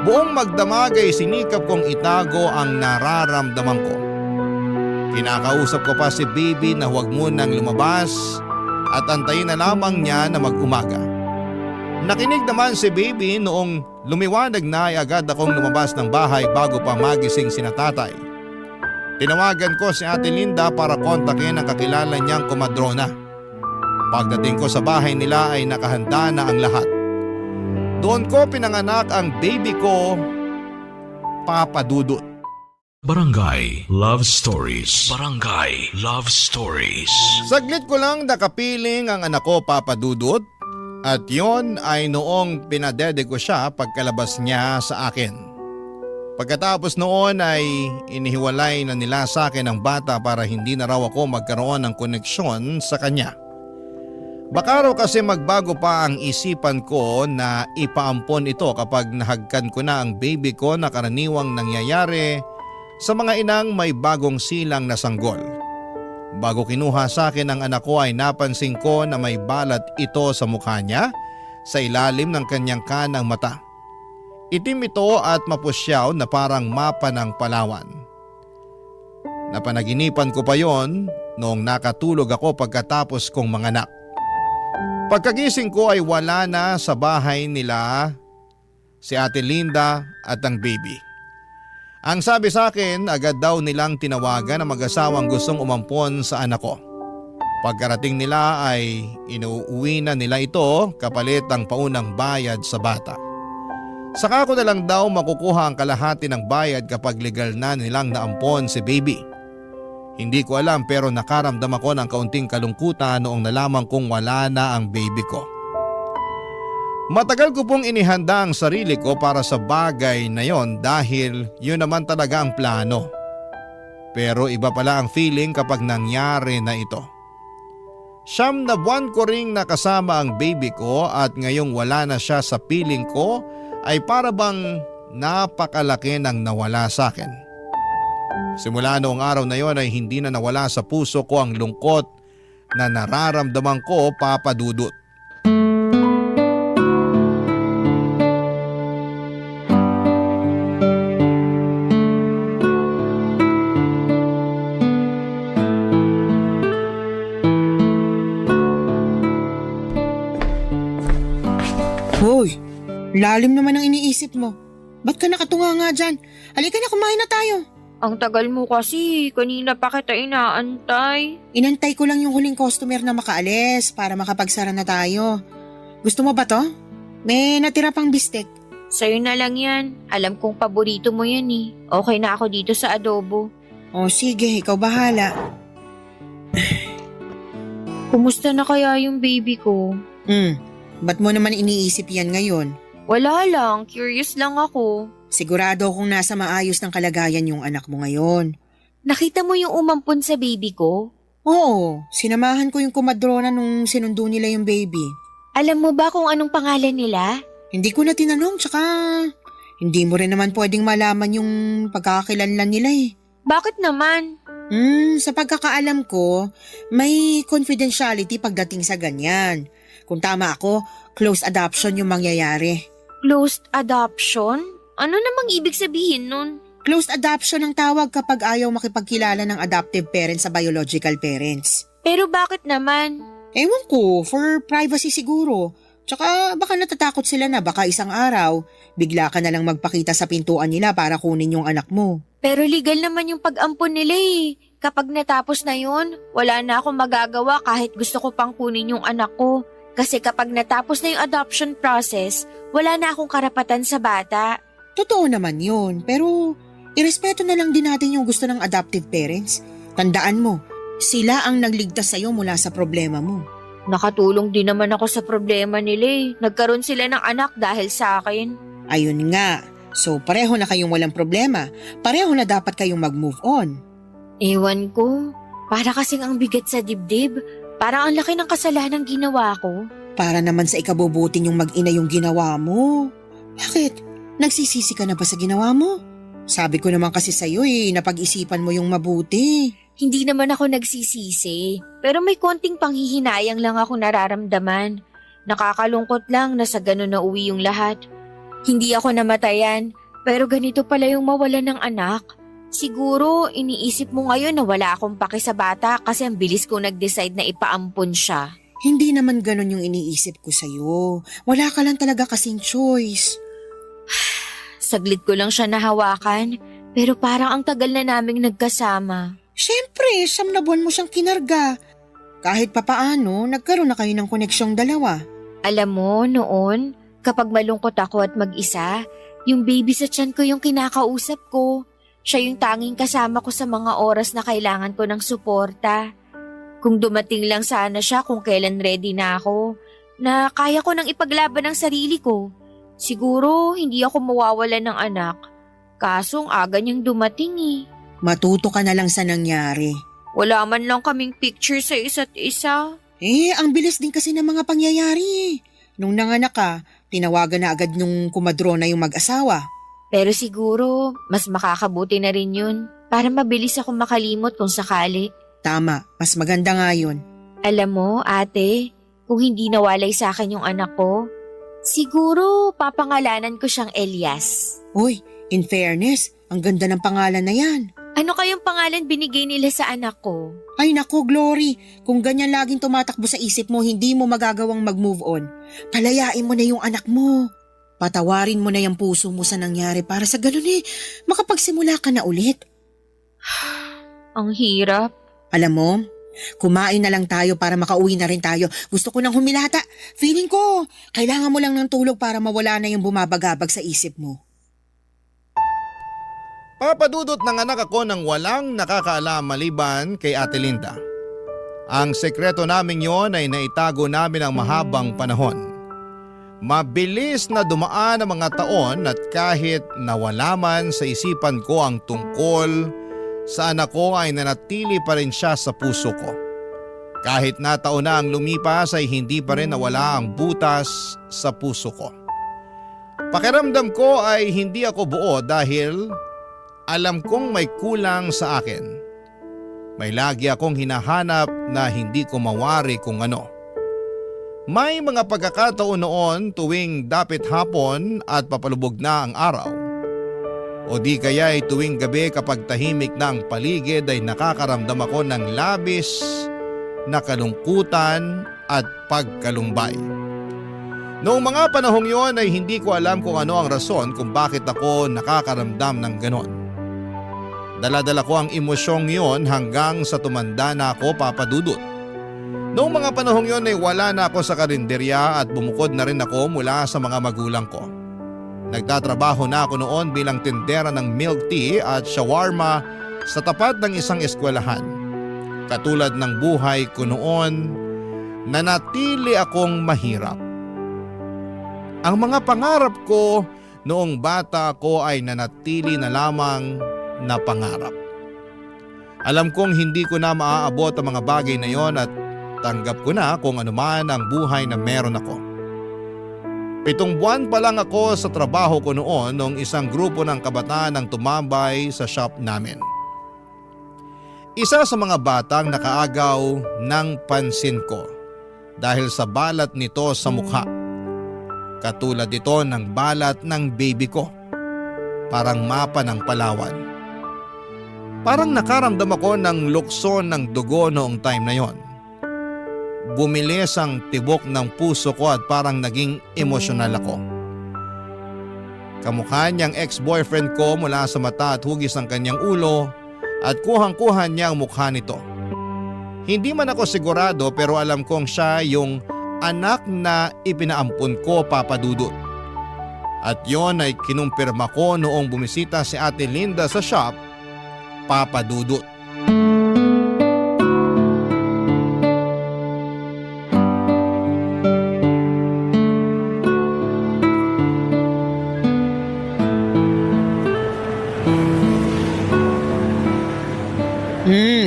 Buong magdamag ay sinikap kong itago ang nararamdaman ko. Kinakausap ko pa si baby na huwag munang lumabas at antayin na lamang niya na mag-umaga. Nakinig naman si baby noong lumiwanag na ay agad akong lumabas ng bahay bago pa magising sina tatay. Tinawagan ko si Ate Linda para kontakin ang kakilala niyang komadrona. Pagdating ko sa bahay nila ay nakahanda na ang lahat. Doon ko pinanganak ang baby ko, Papa Dudut. Barangay Love Stories. Barangay Love Stories. Saglit ko lang nakapiling ang anak ko, Papa Dudut, at yon ay noong pinadede ko siya pagkalabas niya sa akin. Pagkatapos noon ay inihiwalay na nila sa akin ang bata para hindi na raw ako magkaroon ng koneksyon sa kanya. Baka raw kasi magbago pa ang isipan ko na ipaampon ito kapag nahagkan ko na ang baby ko na karaniwang nangyayari sa mga inang may bagong silang na sanggol. Bago kinuha sa akin ang anak ko ay napansin ko na may balat ito sa mukha niya sa ilalim ng kanyang kanang mata. Itim ito at mapusyaw na parang mapa ng Palawan. Napanaginipan ko pa yon noong nakatulog ako pagkatapos kong manganak. Pagkagising ko ay wala na sa bahay nila si Ate Linda at ang baby. Ang sabi sa akin, agad daw nilang tinawagan ang mag-asawang gustong umampon sa anak ko. Pagkarating nila ay inuuwi na nila ito kapalit ang paunang bayad sa bata. Saka ko na lang daw makukuha ang kalahati ng bayad kapag legal na nilang naampon si baby. Hindi ko alam pero nakaramdam ako ng kaunting kalungkutan noong nalaman kong wala na ang baby ko. Matagal ko pong inihanda ang sarili ko para sa bagay na yon dahil yun naman talaga ang plano. Pero iba pala ang feeling kapag nangyari na ito. 9 na buwan ko ring nakasama ang baby ko at ngayong wala na siya sa piling ko ay para bang napakalaki ng nawala sa akin. Simula noong araw na yon ay hindi na nawala sa puso ko ang lungkot na nararamdaman ko, Papa Dudut. Hoy, lalim naman ang iniisip mo. Ba't ka nakatunga nga dyan? Halika na, kumain na tayo. Ang tagal mo kasi, kanina pa kita inaantay. Inantay ko lang yung huling customer na makaalis para makapagsara na tayo. Gusto mo ba to? May natira pang bistek. Sa'yo na lang yan. Alam kong paborito mo yan eh. Okay na ako dito sa adobo. O sige, ikaw bahala. Kumusta na kaya yung baby ko? Ba't mo naman iniisip yan ngayon? Wala lang, curious lang ako. Sigurado akong nasa maayos ng kalagayan yung anak mo ngayon. Nakita mo yung umampon sa baby ko? Oo, sinamahan ko yung kumadrona nung sinundo nila yung baby. Alam mo ba kung anong pangalan nila? Hindi ko na tinanong, tsaka hindi mo rin naman pwedeng malaman yung pagkakakilanlan nila eh. Bakit naman? Sa pagkakaalam ko, may confidentiality pagdating sa ganyan. Kung tama ako, close adoption yung mangyayari. Closed adoption? Ano namang ibig sabihin nun? Closed adoption ang tawag kapag ayaw makipagkilala ng adoptive parents sa biological parents. Pero bakit naman? Ewan ko, for privacy siguro. Tsaka baka natatakot sila na baka isang araw, bigla ka na lang magpakita sa pintuan nila para kunin yung anak mo. Pero legal naman yung pag-ampon nila eh. kapag natapos na yun, wala na akong magagawa kahit gusto ko pang kunin yung anak ko. Kasi kapag natapos na yung adoption process, wala na akong karapatan sa bata. Totoo naman yun, pero irespeto na lang din natin yung gusto ng adoptive parents. Tandaan mo, sila ang nagligtas sa'yo mula sa problema mo. Nakatulong din naman ako sa problema nila eh. Nagkaroon sila ng anak dahil sa akin. Ayun nga, so pareho na kayong walang problema. Pareho na dapat kayong mag-move on. Ewan ko, para kasing ang bigat sa dibdib. Parang ang laki ng kasalanang ginawa ko. Para naman sa ikabubuti yung mag-ina yung ginawa mo. Bakit? Nagsisisi ka na ba sa ginawa mo? Sabi ko naman kasi sa'yo napag-isipan mo yung mabuti. Hindi naman ako nagsisisi, pero may konting panghihinayang lang ako nararamdaman. Nakakalungkot lang na sa ganun na uwi yung lahat. Hindi ako namatayan, pero ganito pala yung mawalan ng anak. Siguro, iniisip mo ngayon na wala akong paki sa bata kasi ang bilis ko nag-decide na ipaampon siya. Hindi naman ganun yung iniisip ko sa'yo. Wala ka lang talaga kasing choice. Saglit ko lang siya nahawakan, pero parang ang tagal na naming nagkasama. Siyempre, 9 na buwan mo siyang kinarga. Kahit papaano, nagkaroon na kayo ng koneksyong dalawa. Alam mo, noon, kapag malungkot ako at mag-isa, yung baby sa tiyan ko yung kinakausap ko. Siya yung tanging kasama ko sa mga oras na kailangan ko ng suporta. Kung dumating lang sana siya kung kailan ready na ako, na kaya ko nang ipaglaban ang sarili ko, siguro hindi ako mawawalan ng anak. Kaso ang aga niyang dumating eh. Matuto ka na lang sa nangyari. Wala man lang kaming picture sa isa't isa. Ang bilis din kasi ng mga pangyayari. Nung nanganak ka, tinawagan na agad nung kumadrona yung mag-asawa. Pero siguro, mas makakabuti na rin yun para mabilis ako makalimot kung sakali. Tama, mas maganda nga yun. Alam mo, ate, kung hindi nawalay sa akin yung anak ko, siguro papangalanan ko siyang Elias. Uy, in fairness, ang ganda ng pangalan na yan. Ano kayong pangalan binigay nila sa anak ko? Ay naku, Glory, kung ganyan laging tumatakbo sa isip mo, hindi mo magagawang mag-move on. Palayain mo na yung anak mo. Patawarin mo na yung puso mo sa nangyari para sa ganun makapagsimula ka na ulit. Ang hirap. Alam mo, kumain na lang tayo para makauwi na rin tayo. Gusto ko nang humilata. Feeling ko, kailangan mo lang ng tulog para mawala na yung bumabagabag sa isip mo. Papadudot ng anak ako ng walang nakakaalam maliban kay Ate Linda. Ang sekreto namin yon ay naitago namin ang mahabang panahon. Mabilis na dumaan ang mga taon at kahit nawala man sa isipan ko ang tungkol sa anak ko ay nanatili pa rin siya sa puso ko. Kahit na taon na ang lumipas ay hindi pa rin nawala ang butas sa puso ko. Pakiramdam ko ay hindi ako buo dahil alam kong may kulang sa akin. May lagi akong hinahanap na hindi ko mawari kung ano. May mga pagkakataon noon tuwing dapit hapon at papalubog na ang araw. O di kaya ay tuwing gabi kapag tahimik na ang paligid ay nakakaramdam ako ng labis na kalungkutan at pagkalumbay. Noong mga panahong yon ay hindi ko alam kung ano ang rason kung bakit ako nakakaramdam ng ganon. Dala-dala ko ang emosyong yon hanggang sa tumanda na ako, Papa Dudut. Noong mga panahong yon ay wala na ako sa karinderya at bumukod na rin ako mula sa mga magulang ko. Nagtatrabaho na ako noon bilang tindera ng milk tea at shawarma sa tapat ng isang eskwelahan. Katulad ng buhay ko noon, nanatili akong mahirap. Ang mga pangarap ko noong bata ko ay nanatili na lamang na pangarap. Alam kong hindi ko na maaabot ang mga bagay na yon at tanggap ko na kung anuman ang buhay na meron ako. 7 buwan pa lang ako sa trabaho ko noon nung isang grupo ng kabataan ang tumambay sa shop namin. Isa sa mga batang nakaagaw ng pansin ko dahil sa balat nito sa mukha. Katulad ito ng balat ng baby ko. Parang mapa ng Palawan. Parang nakaramdam ako ng lukso ng dugo noong time na yon. Bumilis ang tibok ng puso ko at parang naging emosyonal ako. Kamukha niyang ex-boyfriend ko mula sa mata at hugis ng kanyang ulo at kuhang-kuha niya ang mukha nito. Hindi man ako sigurado pero alam kong siya yung anak na ipinaampun ko, Papa Dudut. At yon ay kinumpirma ko noong bumisita si Ate Linda sa shop, Papa Dudut.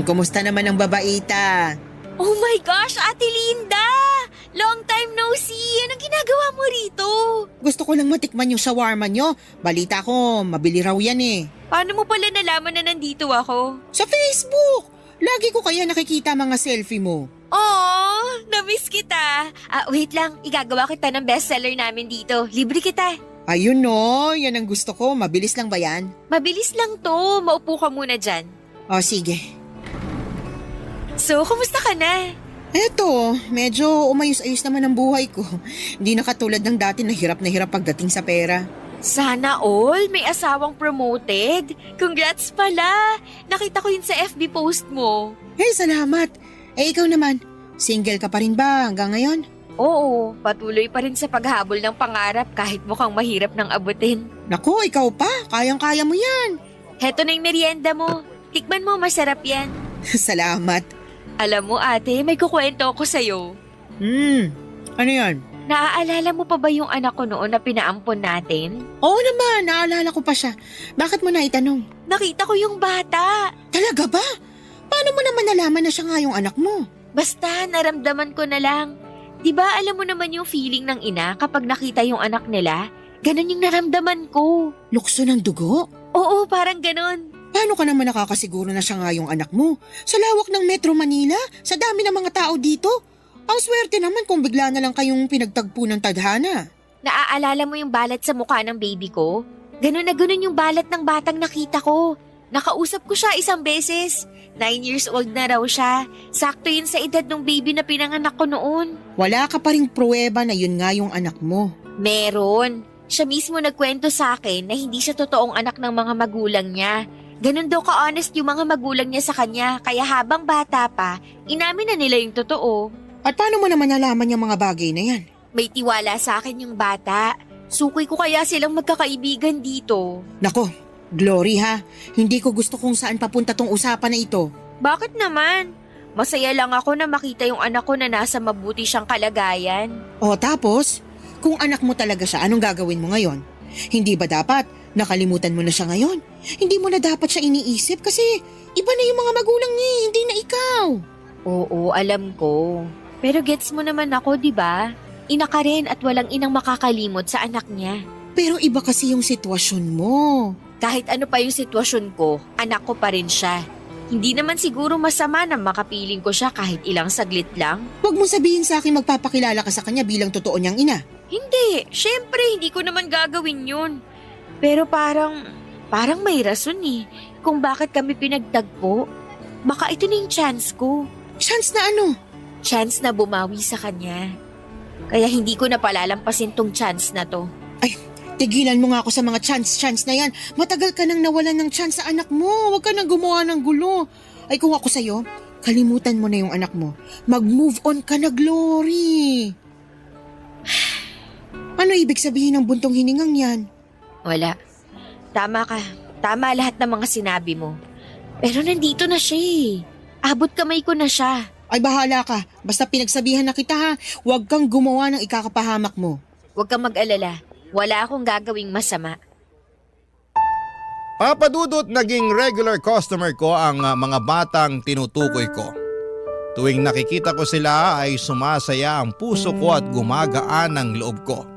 Kumusta naman ang babaita? Oh my gosh, Ate Linda! Long time no see! Anong ginagawa mo rito? Gusto ko lang matikman yung shawarma nyo. Balita ko, mabili raw yan eh. Paano mo pala nalaman na nandito ako? Sa Facebook! Lagi ko kaya nakikita mga selfie mo. Oh, na-miss kita. Wait lang, igagawa kita ng bestseller namin dito. Libre kita. Ayun no, yan ang gusto ko. Mabilis lang ba yan? Mabilis lang to. Maupo ka muna dyan. O sige. So, kumusta ka na? Eto, medyo umayos-ayos naman ang buhay ko. Hindi na katulad ng dati na hirap pagdating sa pera. Sana all, may asawang promoted. Congrats pala. Nakita ko yun sa FB post mo. Hey, salamat. Ikaw naman, single ka pa rin ba hanggang ngayon? Oo, patuloy pa rin sa paghabol ng pangarap kahit mukhang mahirap nang abutin. Naku, ikaw pa. Kayang-kaya mo yan. Heto na yung merienda mo. Tikman mo, masarap yan. Salamat. Alam mo ate, may kukwento ako sa'yo. Ano yan? Naaalala mo pa ba yung anak ko noon na pinaampon natin? Oo naman, naalala ko pa siya. Bakit mo na itanong? Nakita ko yung bata. Talaga ba? Paano mo naman nalaman na siya nga yung anak mo? Basta naramdaman ko na lang. Diba alam mo naman yung feeling ng ina kapag nakita yung anak nila? Ganon yung naramdaman ko. Lukso ng dugo? Oo, parang ganon. Paano ka naman nakakasiguro na siya nga yung anak mo? Sa lawak ng Metro Manila, sa dami ng mga tao dito. Ang swerte naman kung bigla na lang kayong pinagtagpo ng tadhana. Naaalala mo yung balat sa mukha ng baby ko? Ganon na ganon yung balat ng batang nakita ko. Nakausap ko siya isang beses. 9 years old na raw siya. Sakto yun sa edad ng baby na pinanganak ko noon. Wala ka pa ring pruweba na yun nga yung anak mo. Meron. Siya mismo nagkwento sa akin na hindi siya totoong anak ng mga magulang niya. Ganon daw ka-honest yung mga magulang niya sa kanya, kaya habang bata pa, inamin na nila yung totoo. At paano mo naman nalaman yung mga bagay na yan? May tiwala sa akin yung bata. Sukoy ko kaya silang magkakaibigan dito. Nako, Glory ha, hindi ko gusto kung saan papunta tong usapan na ito. Bakit naman? Masaya lang ako na makita yung anak ko na nasa mabuti siyang kalagayan. O tapos, kung anak mo talaga siya, anong gagawin mo ngayon? Hindi ba dapat nakalimutan mo na siya ngayon? Hindi mo na dapat siya iniisip kasi iba na yung mga magulang niya, hindi na ikaw. Oo, alam ko. Pero gets mo naman ako, di ba? Ina ka rin at walang inang makakalimot sa anak niya. Pero iba kasi yung sitwasyon mo. Kahit ano pa yung sitwasyon ko, anak ko pa rin siya. Hindi naman siguro masama na makapiling ko siya kahit ilang saglit lang. Huwag mo sabihin sa akin magpapakilala ka sa kanya bilang totoo niyang ina. Hindi, syempre hindi ko naman gagawin yun. Pero parang may rason eh kung bakit kami pinagtagpo. Baka ito na yung chance ko. Chance na ano? Chance na bumawi sa kanya. Kaya hindi ko na palalampasin tong chance na to. Ay, tigilan mo nga ako sa mga chance na yan. Matagal ka nang nawalan ng chance sa anak mo. Huwag ka nang gumawa ng gulo. Ay kung ako sa'yo, kalimutan mo na yung anak mo. Mag-move on ka na, Glory. Ano ibig sabihin ng buntong hiningang yan? Wala. Tama ka. Tama lahat ng mga sinabi mo. Pero nandito na siya eh. Abot kamay ko na siya. Ay bahala ka. Basta pinagsabihan na kita ha. Huwag kang gumawa ng ikakapahamak mo. Huwag kang mag-alala. Wala akong gagawing masama. Papa Dudut, naging regular customer ko ang mga batang tinutukoy ko. Tuwing nakikita ko sila ay sumasaya ang puso ko at gumagaan ang loob ko.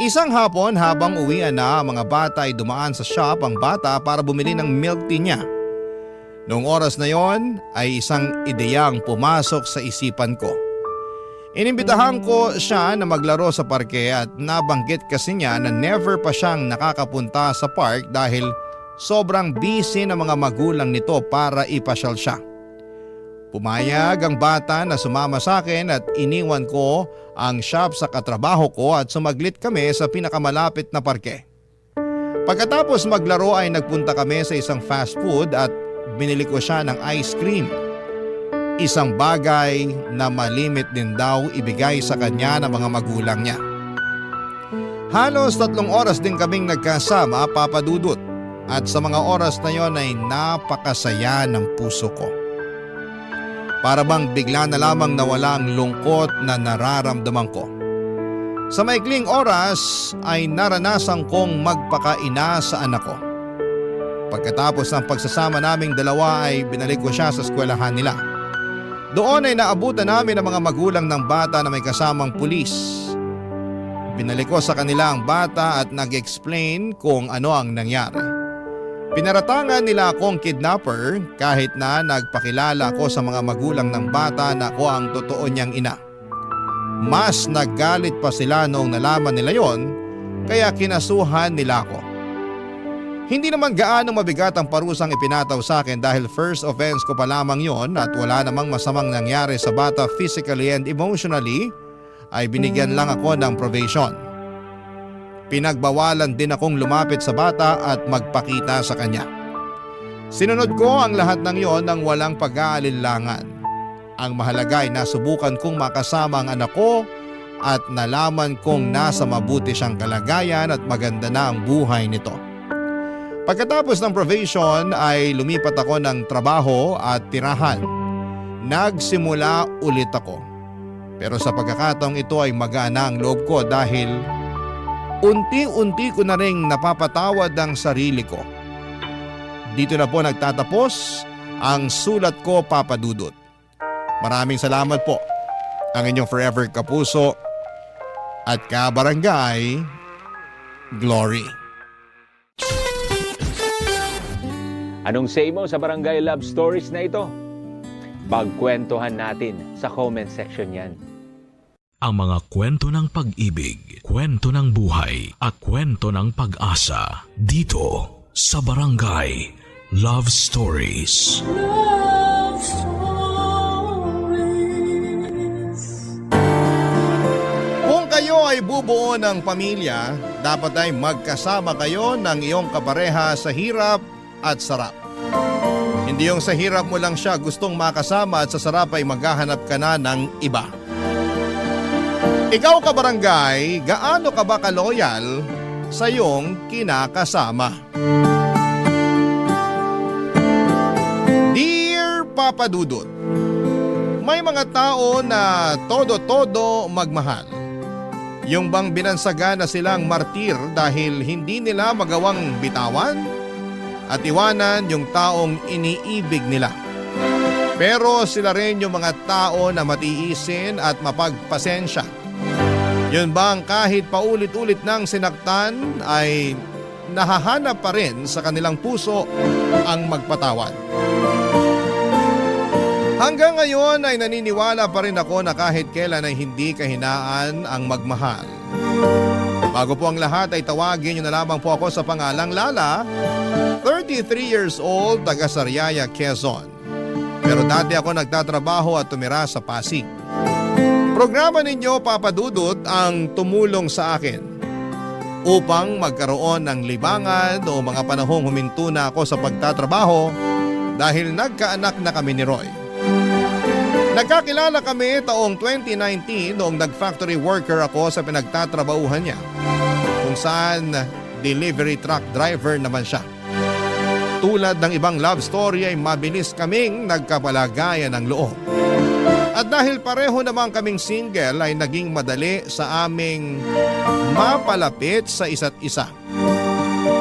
Isang hapon habang uwian na ang mga bata ay dumaan sa shop ang bata para bumili ng milk tea niya. Noong oras na yon ay isang ideyang pumasok sa isipan ko. Inimbitahan ko siya na maglaro sa parke at nabanggit kasi niya na never pa siyang nakakapunta sa park dahil sobrang busy ng mga magulang nito para ipasyal siya. Pumayag ang bata na sumama sa akin at iniwan ko ang shop sa katrabaho ko at sumaglit kami sa pinakamalapit na parke. Pagkatapos maglaro ay nagpunta kami sa isang fast food at binili ko siya ng ice cream. Isang bagay na malimit din daw ibigay sa kanya ng mga magulang niya. Halos 3 oras din kaming nagkasama, Papa Dudut, at sa mga oras na yon ay napakasaya ng puso ko. Para bang bigla na lamang nawala ang lungkot na nararamdaman ko. Sa maikling oras ay naranasan kong magpakaina sa anak ko. Pagkatapos ng pagsasama naming dalawa ay binalik ko siya sa eskwelahan nila. Doon ay naabutan namin ang mga magulang ng bata na may kasamang pulis. Binalik ko sa kanila ang bata at nag-explain kung ano ang nangyari. Pinaratangan nila akong kidnapper kahit na nagpakilala ko sa mga magulang ng bata na ako ang totoo niyang ina. Mas naggalit pa sila noong nalaman nila yon, kaya kinasuhan nila ako. Hindi naman gaano mabigat ang parusang ipinataw sa akin dahil first offense ko pa lamang yon at wala namang masamang nangyari sa bata physically and emotionally, ay binigyan lang ako ng probation. Pinagbawalan din akong lumapit sa bata at magpakita sa kanya. Sinunod ko ang lahat ng yon nang walang pag-aalinlangan. Ang mahalaga ay nasubukan kong makasama ang anak ko at nalaman kong nasa mabuti siyang kalagayan at maganda na ang buhay nito. Pagkatapos ng probation ay lumipat ako ng trabaho at tirahan. Nagsimula ulit ako. Pero sa pagkakataong ito ay magaan ang loob ko dahil unti-unti ko na ring napapatawad ang sarili ko. Dito na po nagtatapos ang sulat ko, Papa Dudut. Maraming salamat po. Ang inyong forever kapuso at kabarangay, Glory. Anong say mo sa Barangay Love Stories na ito? Pagkwentuhan natin sa comment section yan. Ang mga kwento ng pag-ibig, kwento ng buhay, at kwento ng pag-asa dito sa Barangay Love Stories. Love Stories. Kung kayo ay bubuo ng pamilya, dapat ay magkasama kayo ng iyong kapareha sa hirap at sarap. Hindi yung sa hirap mo lang siya gustong makasama at sa sarap ay maghahanap ka na ng iba. Ikaw, kabarangay, gaano ka ba kaloyal sa iyong kinakasama? Dear Papa Dudut, may mga tao na todo-todo magmahal. Yung bang binansaga na silang martir dahil hindi nila magawang bitawan at iwanan yung taong iniibig nila. Pero sila rin yung mga tao na matiisin at mapagpasensya. Yun bang kahit paulit-ulit nang sinaktan ay nahahanap pa rin sa kanilang puso ang magpatawad. Hanggang ngayon ay naniniwala pa rin ako na kahit kailan ay hindi kahinaan ang magmahal. Bago po ang lahat ay tawagin niyo na lamang po ako sa pangalang Lala, 33 years old, taga Sariaya, Quezon. Pero dati ako nagtatrabaho at tumira sa Pasig. Programa ninyo, Papa Dudut, ang tumulong sa akin upang magkaroon ng libangan o mga panahong huminto na ako sa pagtatrabaho dahil nagkaanak na kami ni Roy. Nagkakilala kami taong 2019 noong nag-factory worker ako sa pinagtatrabahuhan niya, kung saan delivery truck driver naman siya. Tulad ng ibang love story ay mabilis kaming nagkapalagayan ng loob. At dahil pareho naman kaming single ay naging madali sa aming mapalapit sa isa't isa.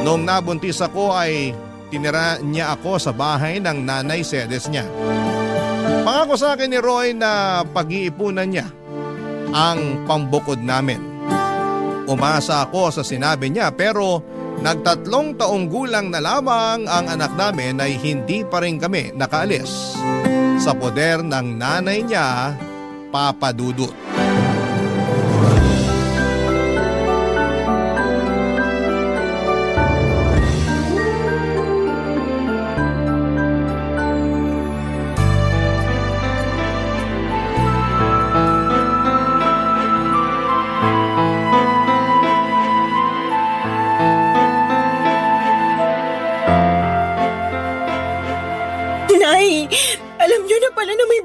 Noong nabuntis ako ay tinira niya ako sa bahay ng nanay sedes niya. Pangako sa akin ni Roy na pag-iipunan niya ang pambukod namin. Umasa ako sa sinabi niya pero nagtatlong taong gulang na lamang ang anak namin ay hindi pa rin kami nakaalis sa poder ng nanay niya, Papa Dudut.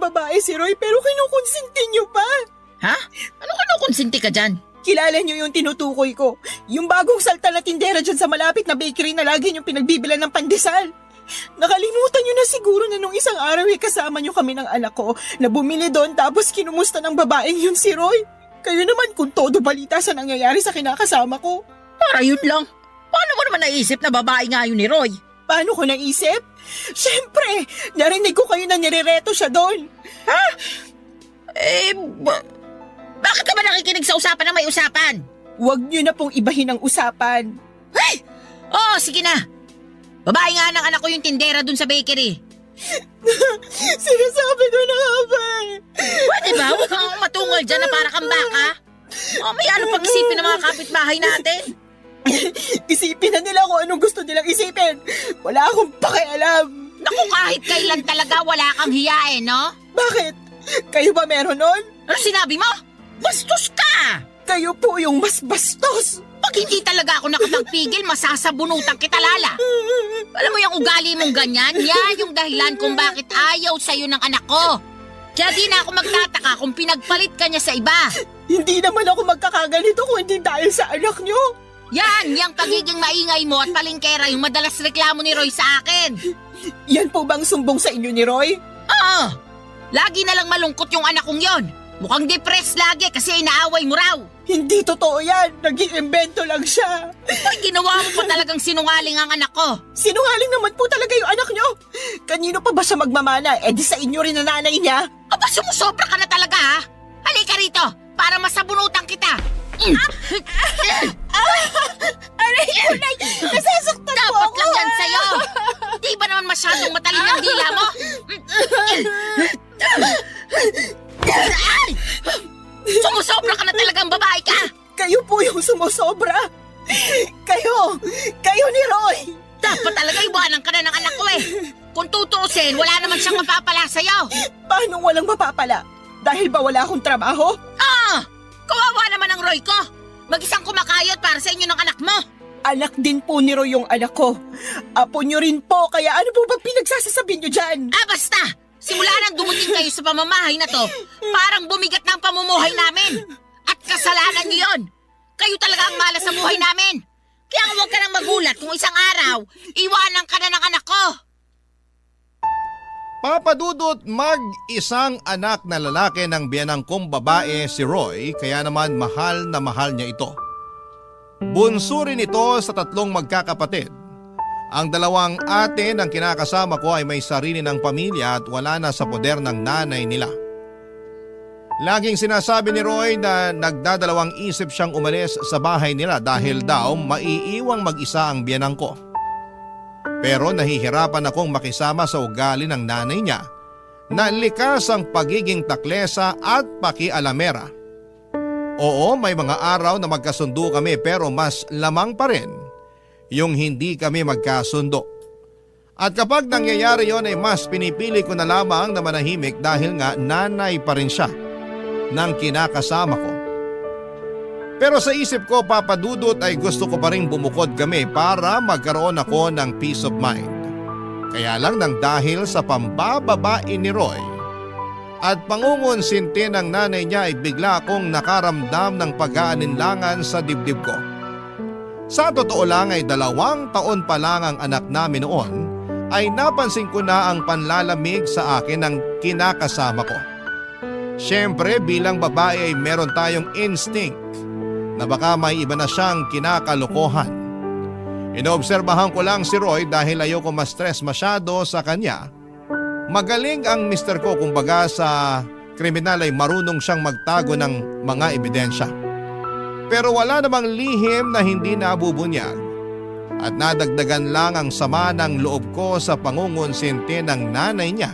babae si Roy pero kinukonsinti niyo pa. Ha? Ano ka konsinti ka dyan? Kilala niyo yung tinutukoy ko. Yung bagong salta na tindera dyan sa malapit na bakery na lagi niyong pinagbibilan ng pandesal. Nakalimutan niyo na siguro na nung isang araw kasama niyo kami ng anak ko na bumili doon tapos kinumusta ng babaeng yun si Roy. Kayo naman kung todo balita sa nangyayari sa kinakasama ko. Para yun lang. Paano mo naman naisip na babae nga yun ni Roy? Paano ko naisip? Siyempre, narinig ko kayo na nirereto siya doon. Bakit ka ba nakikinig sa usapan na may usapan? Huwag niyo na pong ibahin ang usapan. Ay! Oo, sige na. Babae nga ng anak ko yung tindera dun sa bakery. Sinasabi ko na nga ba? Pwede ba? Huwag kang matungal dyan na para kang baka. May ano pang isipin ng mga kapitbahay natin? Isipin na nila kung anong gusto nilang isipin. Wala akong pakialam. Naku, kahit kailan talaga wala kang hiyain, no? Bakit? Kayo ba meron nun? Ano sinabi mo? Bastos ka! Kayo po yung mas bastos. Pag hindi talaga ako nakapagpigil, masasabunutan kita, Lala. Alam mo yung ugali mong ganyan? Yan yung dahilan kung bakit ayaw sa'yo ng anak ko. Kaya di na ako magtataka kung pinagpalit ka niya sa iba. Hindi naman ako magkakaganito kung hindi dahil sa anak nyo. Yan, yung pagiging maingay mo at palingkera yung madalas reklamo ni Roy sa akin. Yan po bang sumbong sa inyo ni Roy? Oo, lagi na lang malungkot yung anak kong yon. Mukhang depressed lagi kasi inaaway mo raw. Hindi totoo yan. Nag-iimbento lang siya. Ay, ginawa mo pa talagang sinungaling ang anak ko. Sinungaling naman po talaga yung anak nyo. Kanino pa ba siya magmamana? Eh di sa inyo rin na nanay niya. Aba, sumusobra ka na talaga, ha? Halika rito, para masabunutan kita. Aray ko, Nay! Nasasaktan po Dapat ako! lang yan sa'yo. Di ba naman masyadong matalin ang dila mo? Ay! Sumusobra ka na talagang babae ka. Kayo po yung sumusobra. Kayo ni Roy. Dapat talaga iwanan ka na ng anak ko eh. Kung tutuusin, wala naman siyang mapapala sa'yo. Paano walang mapapala? Dahil ba wala akong trabaho? Ah! Kawawa naman ang Roy ko. Mag-isang kumakayot para sa inyo ng anak mo. Anak din po ni Roy yung anak ko. Apo nyo rin po, kaya ano po ba pinagsasasabi nyo dyan? Ah, basta! Simula nang dumating kayo sa pamamahay na to, parang bumigat na ang pamumuhay namin. At kasalanan niyo yun. Kayo talaga ang malas sa buhay namin. Kaya huwag ka nang magulat kung isang araw, iwanan ka na ng anak ko. Papadudot, mag-isang anak na lalaki ng biyanang kong babae si Roy, kaya naman mahal na mahal niya ito. Bunso rin ito sa 3 magkakapatid. Ang 2 ate ng kinakasama ko ay may sarili ng pamilya at wala na sa poder ng nanay nila. Laging sinasabi ni Roy na nagdadalawang isip siyang umalis sa bahay nila dahil daw maiiwang mag-isa ang biyanang ko. Pero nahihirapan akong makisama sa ugali ng nanay niya na likas ang pagiging taklesa at pakialamera. Oo, may mga araw na magkasundo kami pero mas lamang pa rin yung hindi kami magkasundo. At kapag nangyayari yon ay mas pinipili ko na lamang na manahimik dahil nga nanay pa rin siya ng kinakasama ko. Pero sa isip ko, Papadudot, ay gusto ko pa rin bumukod kami para magkaroon ako ng peace of mind. Kaya lang nang dahil sa pambababae ni Roy at pangungonsinti ng nanay niya ay bigla akong nakaramdam ng pag-aalinlangan sa dibdib ko. Sa totoo lang ay 2 taon pa lang ang anak namin noon ay napansin ko na ang panlalamig sa akin ng kinakasama ko. Siyempre bilang babae ay meron tayong instinct na baka may iba na siyang kinakalokohan. Inoobserbahan ko lang si Roy dahil ayoko ma-stress masyado sa kanya. Magaling ang mister ko, kumbaga sa kriminal ay marunong siyang magtago ng mga ebidensya. Pero wala namang lihim na hindi nabubunyag at nadagdagan lang ang sama ng loob ko sa pangungonsinti ng nanay niya.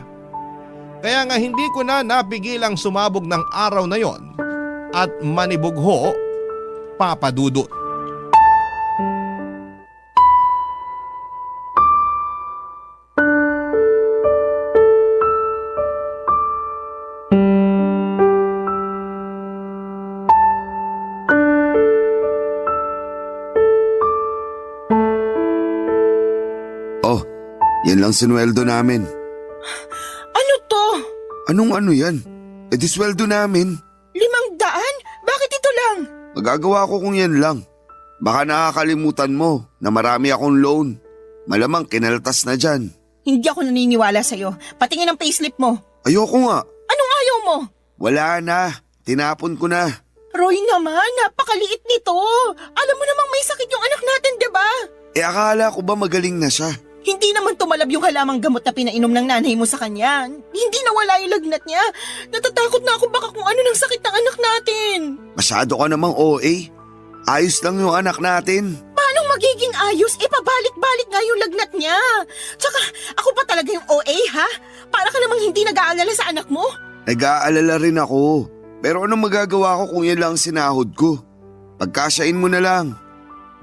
Kaya nga hindi ko na napigilang sumabog ng araw na yon at manibugho, Papadudot. Oh, yan lang sinweldo namin. Ano to? Anong ano yan? E di sweldo namin. 500? Bakit ito lang? Magagawa ko kung yan lang. Baka nakakalimutan mo na marami akong loan. Malamang kinaltas na dyan. Hindi ako naniniwala sa'yo. Patingin ang payslip mo. Ayoko nga. Anong ayaw mo? Wala na. Tinapon ko na. Roy naman, napakaliit nito. Alam mo namang may sakit yung anak natin, di ba? E akala ko ba magaling na siya? Hindi naman tumalab yung halamang gamot na pinainom ng nanay mo sa kanya. Hindi nawala yung lagnat niya. Natatakot na ako baka kung ano ng sakit ng anak natin. Masyado ka namang OA. Ayos lang yung anak natin. Paano magiging ayos? Pabalik-balik nga yung lagnat niya. Tsaka, ako pa talaga yung OA, ha? Para ka namang hindi nag-aalala sa anak mo? Nag-aalala rin ako. Pero anong magagawa ko kung yan lang ang sinahod ko? Pagkasyain mo na lang.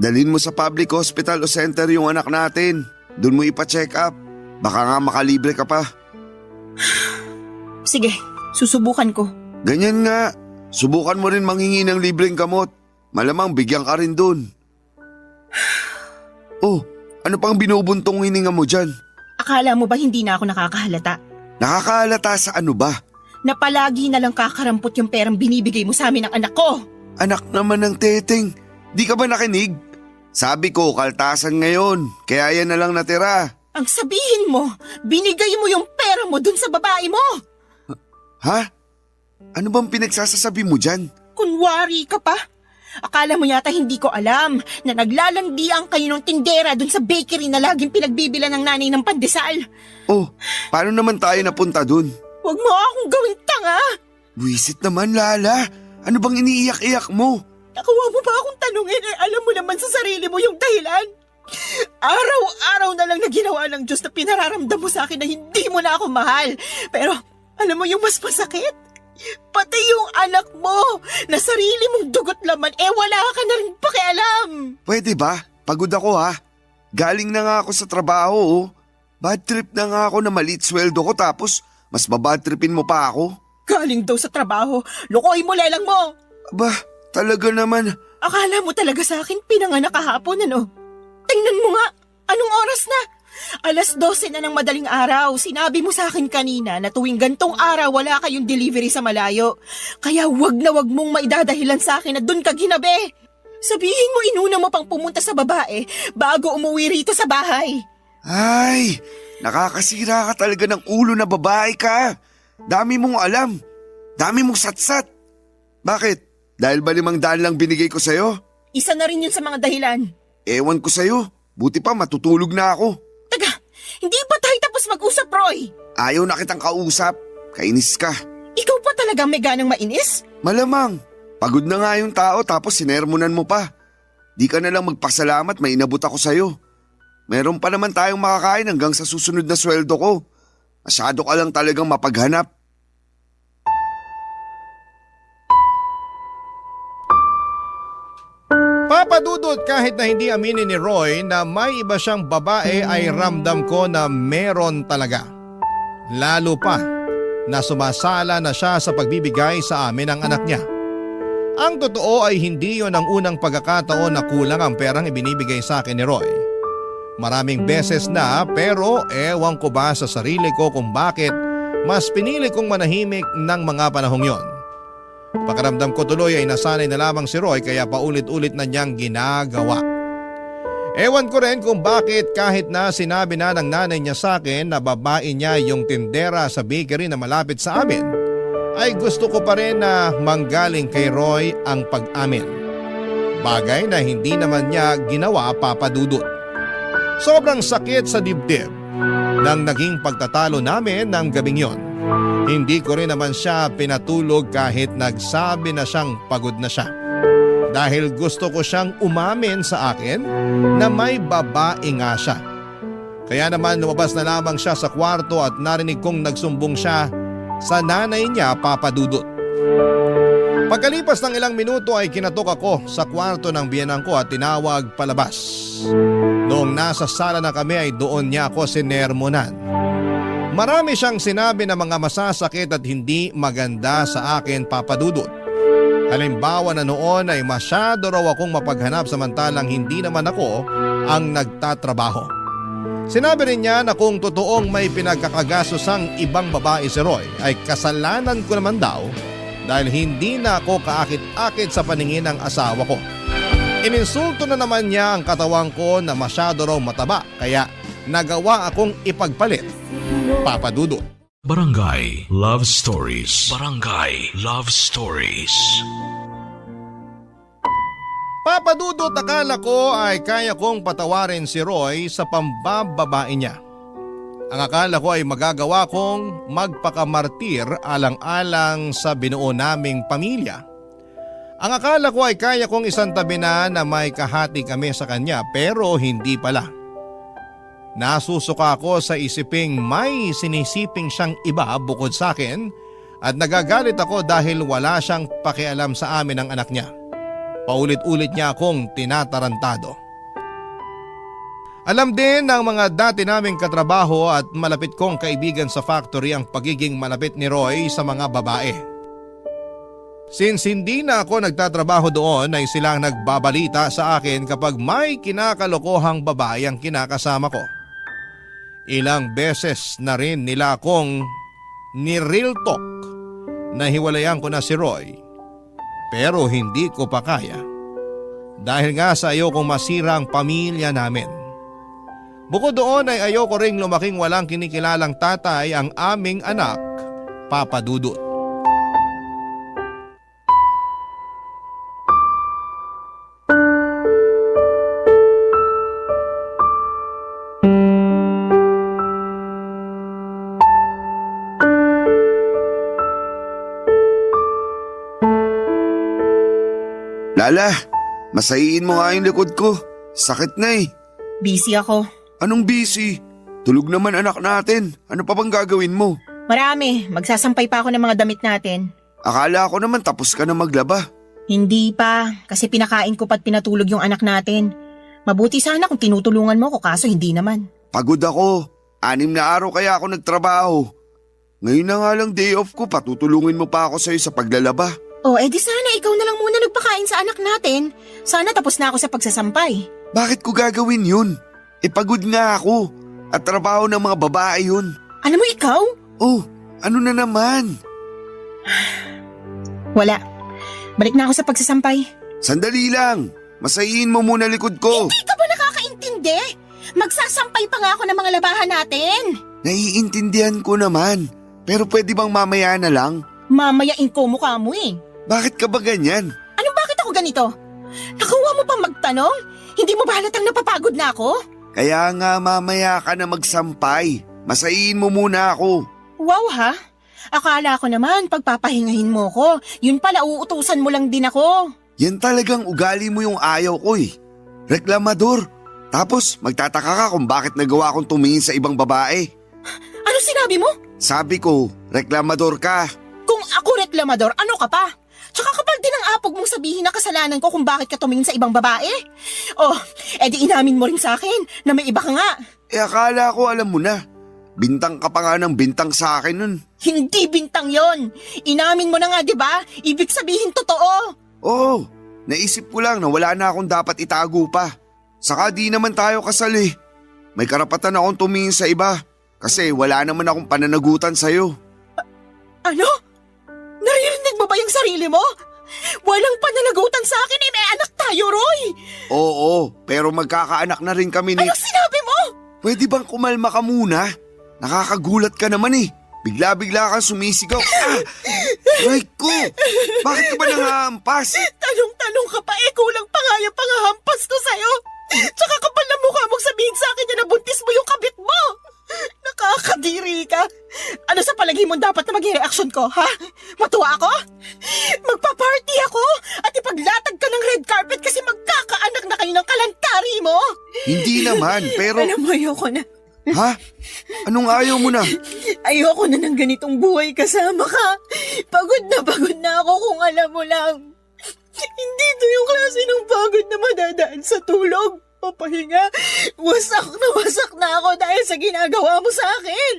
Dalhin mo sa public hospital o center yung anak natin. Doon mo ipa-check up. Baka nga makalibre ka pa. Sige, susubukan ko. Ganyan nga. Subukan mo rin manghingi ng libreng gamot. Malamang bigyan ka rin doon. Oh, ano pang binubuntong hininga mo dyan? Akala mo ba hindi na ako nakakahalata? Nakakahalata sa ano ba? Na palagi na lang kakarampot yung perang binibigay mo sa amin ng anak ko. Anak naman ng teteng. Di ka ba nakinig? Sabi ko, kaltasan ngayon. Kaya yan na lang natira. Ang sabihin mo, binigay mo yung pera mo dun sa babae mo. Ha? Ano bang pinagsasasabi mo dyan? Kunwari ka pa. Akala mo yata hindi ko alam na naglalandian kayo ng tindera dun sa bakery na laging pinagbibila ng nanay ng pandesal. Oh, paano naman tayo napunta dun? Huwag mo akong gawing tanga. Wisit naman, Lala. Ano bang iniiyak-iyak mo? Nakuha mo ba akong tanungin alam mo naman sa sarili mo yung dahilan? Araw-araw na lang na ginawa ng Diyos na pinararamdam mo sa akin na hindi mo na ako mahal. Pero alam mo yung mas masakit? Pati yung anak mo na sarili mong dugot laman wala ka na rin pakialam. Pwede ba? Pagod ako ha. Galing na nga ako sa trabaho oh. Bad trip na nga ako na maliit sweldo ko tapos mas babad tripin mo pa ako. Galing daw sa trabaho, lukoy mo lelang mo. Aba, talaga naman. Akala mo talaga sa akin pinanganak kahapon ano? Tingnan mo nga, anong oras na? 12:00 na ng madaling araw. Sinabi mo sa akin kanina na tuwing gantong araw wala kayong delivery sa malayo. Kaya wag na wag mong maidadahilan sa akin na dun ka ginabi. Sabihin mo inuna mo pang pumunta sa babae bago umuwi rito sa bahay. Ay, nakakasira ka talaga ng ulo na babae ka. Dami mong alam. Dami mong satsat. Bakit? Dahil ba 500 lang binigay ko sa'yo? Isa na rin yun sa mga dahilan. Ewan ko sa'yo. Buti pa matutulog na ako. Taga, hindi pa tayo tapos mag-usap, Roy? Ayaw na kitang kausap. Kainis ka. Ikaw pa talagang may ganang mainis? Malamang. Pagod na nga yung tao tapos sinermonan mo pa. Di ka na lang magpasalamat may inabot ako sa'yo. Meron pa naman tayong makakain hanggang sa susunod na sweldo ko. Masyado ka lang talagang mapaghanap. Papadudot kahit na hindi aminin ni Roy na may iba siyang babae ay ramdam ko na meron talaga. Lalo pa na sumasala na siya sa pagbibigay sa amin ng anak niya. Ang totoo ay hindi yon ang unang pagkakataon na kulang ang perang ibinibigay sa akin ni Roy. Maraming beses na pero ewan ko ba sa sarili ko kung bakit mas pinili kong manahimik ng mga panahong yon. Pakiramdam ko tuloy ay nasanay na lamang si Roy kaya paulit-ulit na niyang ginagawa. Ewan ko rin kung bakit kahit na sinabi na ng nanay niya sa akin na babae niya yung tindera sa bakery na malapit sa amin, ay gusto ko pa rin na manggaling kay Roy ang pag-amin. Bagay na hindi naman niya ginawa, Papadudot. Sobrang sakit sa dibdib nang naging pagtatalo namin ng gabing yon. Hindi ko rin naman siya pinatulog kahit nagsabi na siyang pagod na siya. Dahil gusto ko siyang umamin sa akin na may babae nga siya. Kaya naman lumabas na lamang siya sa kwarto at narinig kong nagsumbong siya sa nanay niya, Papadudot. Pagkalipas ng ilang minuto ay kinatok ako sa kwarto ng biyenan ko at tinawag palabas. Noong nasa sala na kami ay doon niya ako sinermonan. Marami siyang sinabi na mga masasakit at hindi maganda sa akin, Papadudot. Halimbawa na noon ay masyado raw akong mapaghanap samantalang hindi naman ako ang nagtatrabaho. Sinabi rin niya na kung totoong may pinagkakagasosang ibang babae si Roy ay kasalanan ko naman daw dahil hindi na ako kaakit-akit sa paningin ng asawa ko. Ininsulto na naman niya ang katawan ko na masyado raw mataba kaya nagawa akong ipagpalit. Papa Dudut. Barangay Love Stories. Barangay Love Stories. Papa Dudut, akala ko ay kaya kong patawarin si Roy sa pambababae niya. Ang akala ko ay magagawa kong magpakamartir alang-alang sa binuo naming pamilya. Ang akala ko ay kaya kong isantabi na may kahati kami sa kanya pero hindi pala. Nasusuka ako sa isiping may sinisiping siyang iba bukod sa akin at nagagalit ako dahil wala siyang pakialam sa amin ng anak niya. Paulit-ulit niya akong tinatarantado. Alam din ng mga dati naming katrabaho at malapit kong kaibigan sa factory ang pagiging malapit ni Roy sa mga babae. Since hindi na ako nagtatrabaho doon ay silang nagbabalita sa akin kapag may kinakalokohang babae ang kinakasama ko. Ilang beses na rin nila akong ni-real talk na hiwalayan ko na si Roy. Pero hindi ko pa kaya. Dahil nga sa ayokong masira ang pamilya namin. Bukod doon ay ayoko ring lumaking walang kinikilalang tatay ang aming anak, Papa Dudut. Lala, masayiin mo nga yung likod ko. Sakit na eh. Busy ako. Anong busy? Tulog naman anak natin. Ano pa bang gagawin mo? Marami. Magsasampay pa ako ng mga damit natin. Akala ko naman tapos ka na maglaba. Hindi pa. Kasi pinakain ko pat pinatulog yung anak natin. Mabuti sana kung tinutulungan mo ko kaso hindi naman. Pagod ako. 6 na araw kaya ako nagtrabaho. Ngayon na nga lang day off ko, patutulungin mo pa ako sa'yo sa paglalaba. Oh, edi sana ikaw na lang muna nagpakain sa anak natin. Sana tapos na ako sa pagsasampay. Bakit ko gagawin yun? Pagod nga ako. At trabaho ng mga babae yun. Alam mo ikaw? Oh, ano na naman? Wala. Balik na ako sa pagsasampay. Sandali lang. Masayiin mo muna likod ko. Hindi ka ba nakakaintindi? Magsasampay pa nga ako ng mga labahan natin. Naiintindihan ko naman. Pero pwede bang mamaya na lang? Mamayain ko mukha mo eh. Bakit ka ba ganyan? Bakit ako ganito? Nakuha mo pa magtanong? Hindi mo ba halatang napapagod na ako? Kaya nga mamaya ka na magsampay. Masayiin mo muna ako. Wow ha? Akala ko naman pagpapahingahin mo ko. Yun pala uutusan mo lang din ako. Yan talagang ugali mo yung ayaw ko eh. Reklamador. Tapos magtataka ka kung bakit nagawa kong tumingin sa ibang babae. Ano sinabi mo? Sabi ko, reklamador ka. Kung ako reklamador, ano ka pa? Tsaka kapal din ang apog mong sabihin na kasalanan ko kung bakit ka tumingin sa ibang babae. Oh, edi inamin mo rin sa akin na may iba ka nga. Akala ko alam mo na. Bintang ka pa nga ng bintang sa akin nun. Hindi bintang yon. Inamin mo na nga, di ba? Ibig sabihin totoo. Oo, naisip ko lang na wala na akong dapat itago pa. Saka di naman tayo kasal eh. May karapatan akong tumingin sa iba. Kasi wala naman akong pananagutan sa'yo. Ano? Naririnig mo ba yung sarili mo? Walang pananagutan sa akin eh, may anak tayo, Roy! Oo, pero magkakaanak na rin kami ni... Ano sinabi mo? Pwede bang kumalma ka muna? Nakakagulat ka naman eh. Bigla-bigla kang sumisigaw. Aray ko! Bakit ka ba nangahampas? Tanong-tanong ka pa eh, kulang pa nga yung pangahampas ko sa'yo. Tsaka kapal na mukha mong sabihin sa akin na nabuntis mo yung kabit mo. Nakakadiri ka. Ano sa palagay mo dapat na maging reaksyon ko, ha? Matuwa ako? Magpa-party ako at ipaglatag ka ng red carpet kasi magkakaanak na kayo ng kalantari mo? Hindi naman, pero... Alam mo, ayoko na. Ha? Anong ayaw mo na? Ayoko na ng ganitong buhay kasama ka. Pagod na ako kung alam mo lang. Hindi ito yung klase ng pagod na madadaan sa tulog. Papahinga, wasak na ako dahil sa ginagawa mo sa akin.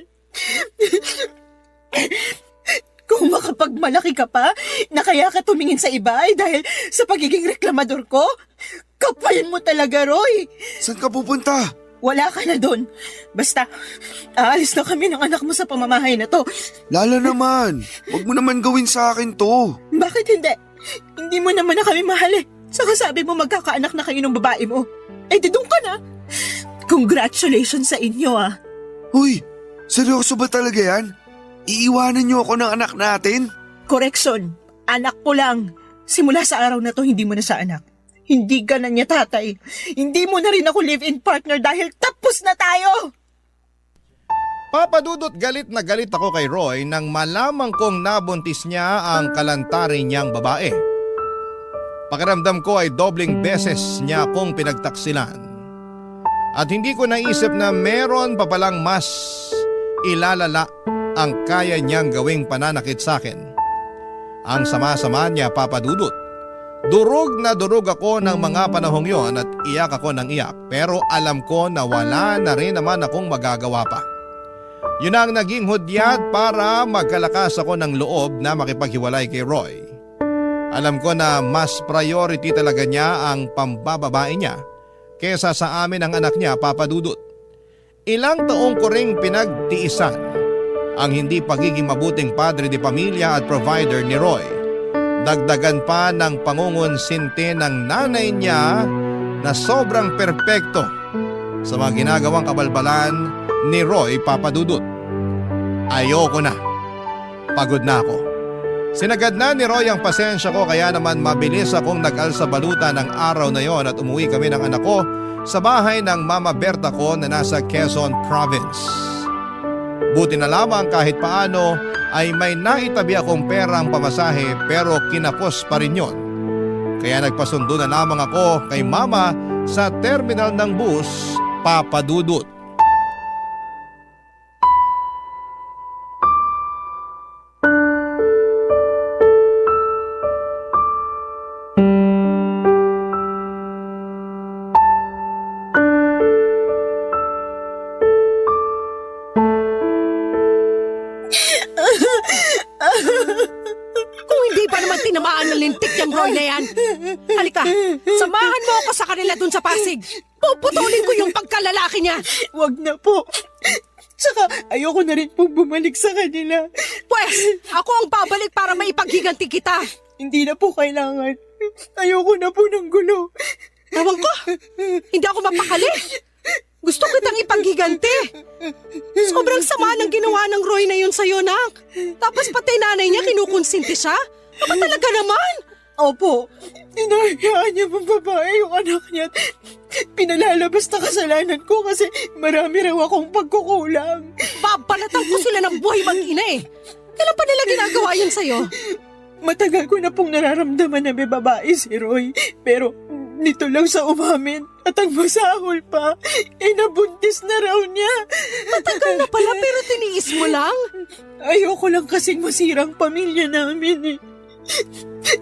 Kung makapagmalaki ka pa, na kaya ka tumingin sa iba ay dahil sa pagiging reklamador ko, kapal mo talaga, Roy. Saan ka pupunta? Wala ka na doon. Basta, aalis na kami ng anak mo sa pamamahay na to. Lala naman, wag mo naman gawin sa akin to. Bakit hindi? Hindi mo naman na kami mahal eh. Saka sabi mo magkakaanak na kayo ng babae mo. Eh di doon ka na. Congratulations sa inyo ah. Uy, seryoso ba talaga yan? Iiwanan niyo ako ng anak natin? Correction, anak ko lang. Simula sa araw na to, hindi mo na sa anak. Hindi ka na niya tatay. Hindi mo na rin ako live-in partner dahil tapos na tayo! Papa Dudut, galit na galit ako kay Roy nang malamang kong nabuntis niya ang kalantari niyang babae. Pakiramdam ko ay dobling beses niya akong pinagtaksilan. At hindi ko naisip na meron pa palang mas ilalala ang kaya niyang gawing pananakit sa akin. Ang sama-sama niya, Papa Dudut. Durog na durog ako ng mga panahong yon at iyak ako ng iyak, pero alam ko na wala na rin naman akong magagawa pa. Yun ang naging hudyat para magkalakas ako ng loob na makipaghiwalay kay Roy. Alam ko na mas priority talaga niya ang pambababae niya kesa sa amin ang anak niya, Papa Dudut. Ilang taong ko ring pinagtiisan ang hindi pagiging mabuting padre de pamilya at provider ni Roy. Dagdagan pa ng pangungonsinti ng nanay niya na sobrang perpekto sa mga ginagawang kabalbalan ni Roy, Papa Dudut. Ayoko na. Pagod na ako. Sinagad na ni Roy ang pasensya ko kaya naman mabilis akong nag-alsa baluta ng araw na yon at umuwi kami ng anak ko sa bahay ng Mama Berta ko na nasa Quezon Province. Buti na lamang kahit paano ay may naitabi akong perang pamasahe pero kinapos pa rin yon. Kaya nagpasundo na lamang ako kay Mama sa terminal ng bus, Papa Dudut. Kung hindi pa naman tinamaan ng lintik yung Roy na yan. Halika, samahan mo ako sa kanila dun sa Pasig. Puputulin ko yung pagkalalaki niya. Wag na po. Saka ayoko na rin pong bumalik sa kanila. Pwes, ako ang babalik para maipaghiganti kita. Hindi na po kailangan. Ayoko na po ng gulo. Ewan ko, hindi ako mapakali. Gusto kitang ipaghiganti. Sobrang sama ng ginawa ng Roy na yun sa'yo, nak. Tapos pati nanay niya kinukonsinti siya. Apa talaga naman? Opo, inahayaan niya pang babae yung anak niya. Pinalalabas na kasalanan ko kasi marami raw akong pagkukulang. Babalatan ko sila ng buhay mag-ina eh. Kailan pa nila ginagawa yun sa'yo? Matagal ko na pong nararamdaman na may babae si Roy. Pero nito lang sa umamin at ang masahol pa, nabuntis na raw niya. Matagal na pala pero tiniis mo lang. Ayoko lang kasing masirang pamilya namin eh.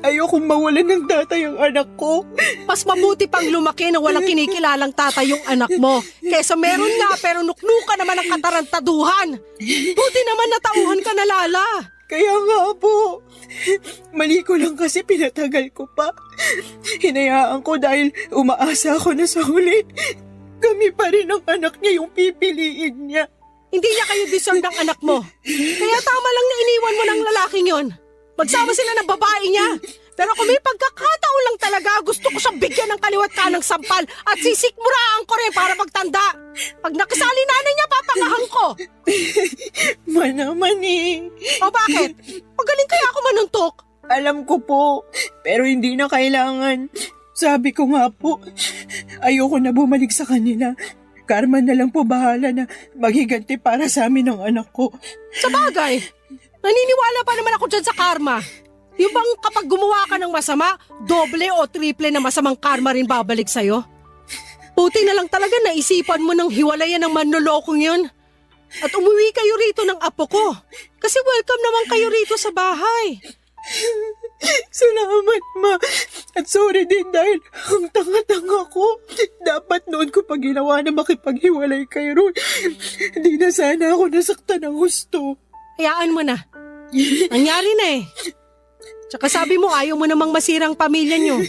Ayokong mawalan ng tatay ang anak ko. Mas mabuti pang lumaki na walang kinikilalang tatay yung anak mo. Kesa meron nga pero nuknuka naman ang katarantaduhan. Buti naman natauhan ka na, Lala. Kaya nga po. Mali ko lang kasi pinatagal ko pa. Hinayaan ko dahil umaasa ako na sa huli. Kami pa rin ang anak niya yung pipiliin niya. Hindi niya kayo deserve ng anak mo. Kaya tama lang na iniwan mo ng lalaking yon. Magsama sila ng babae niya. Pero kung may pagkakataon lang talaga, gusto ko siyang bigyan ng kaliwat kanang sampal at sisikmuraan ko rin para magtanda. Pag nakasali nanay niya, papangahan ko. Manaman eh. O bakit? Magaling kaya ako manuntok? Alam ko po, pero hindi na kailangan. Sabi ko nga po, ayoko na bumalik sa kanila. Karma na lang po bahala na maghiganti para sa amin ng anak ko. Sa bagay, naniniwala pa naman ako dyan sa karma. Yung bang kapag gumawa ka ng masama, doble o triple na masamang karma rin babalik sa'yo? Buti na lang talaga naisipan mo ng hiwalayan ng manlolokong yun. At umuwi kayo rito ng apo ko. Kasi welcome naman kayo rito sa bahay. Salamat, Ma. At sorry din dahil ang tanga-tanga ko. Dapat noon ko pa ginawa na makipaghiwalay kay Roy. Hindi na sana ako nasaktan ng gusto. Hayaan mo na. Nangyari na eh. Tsaka sabi mo ayaw mo namang masirang pamilya nyo.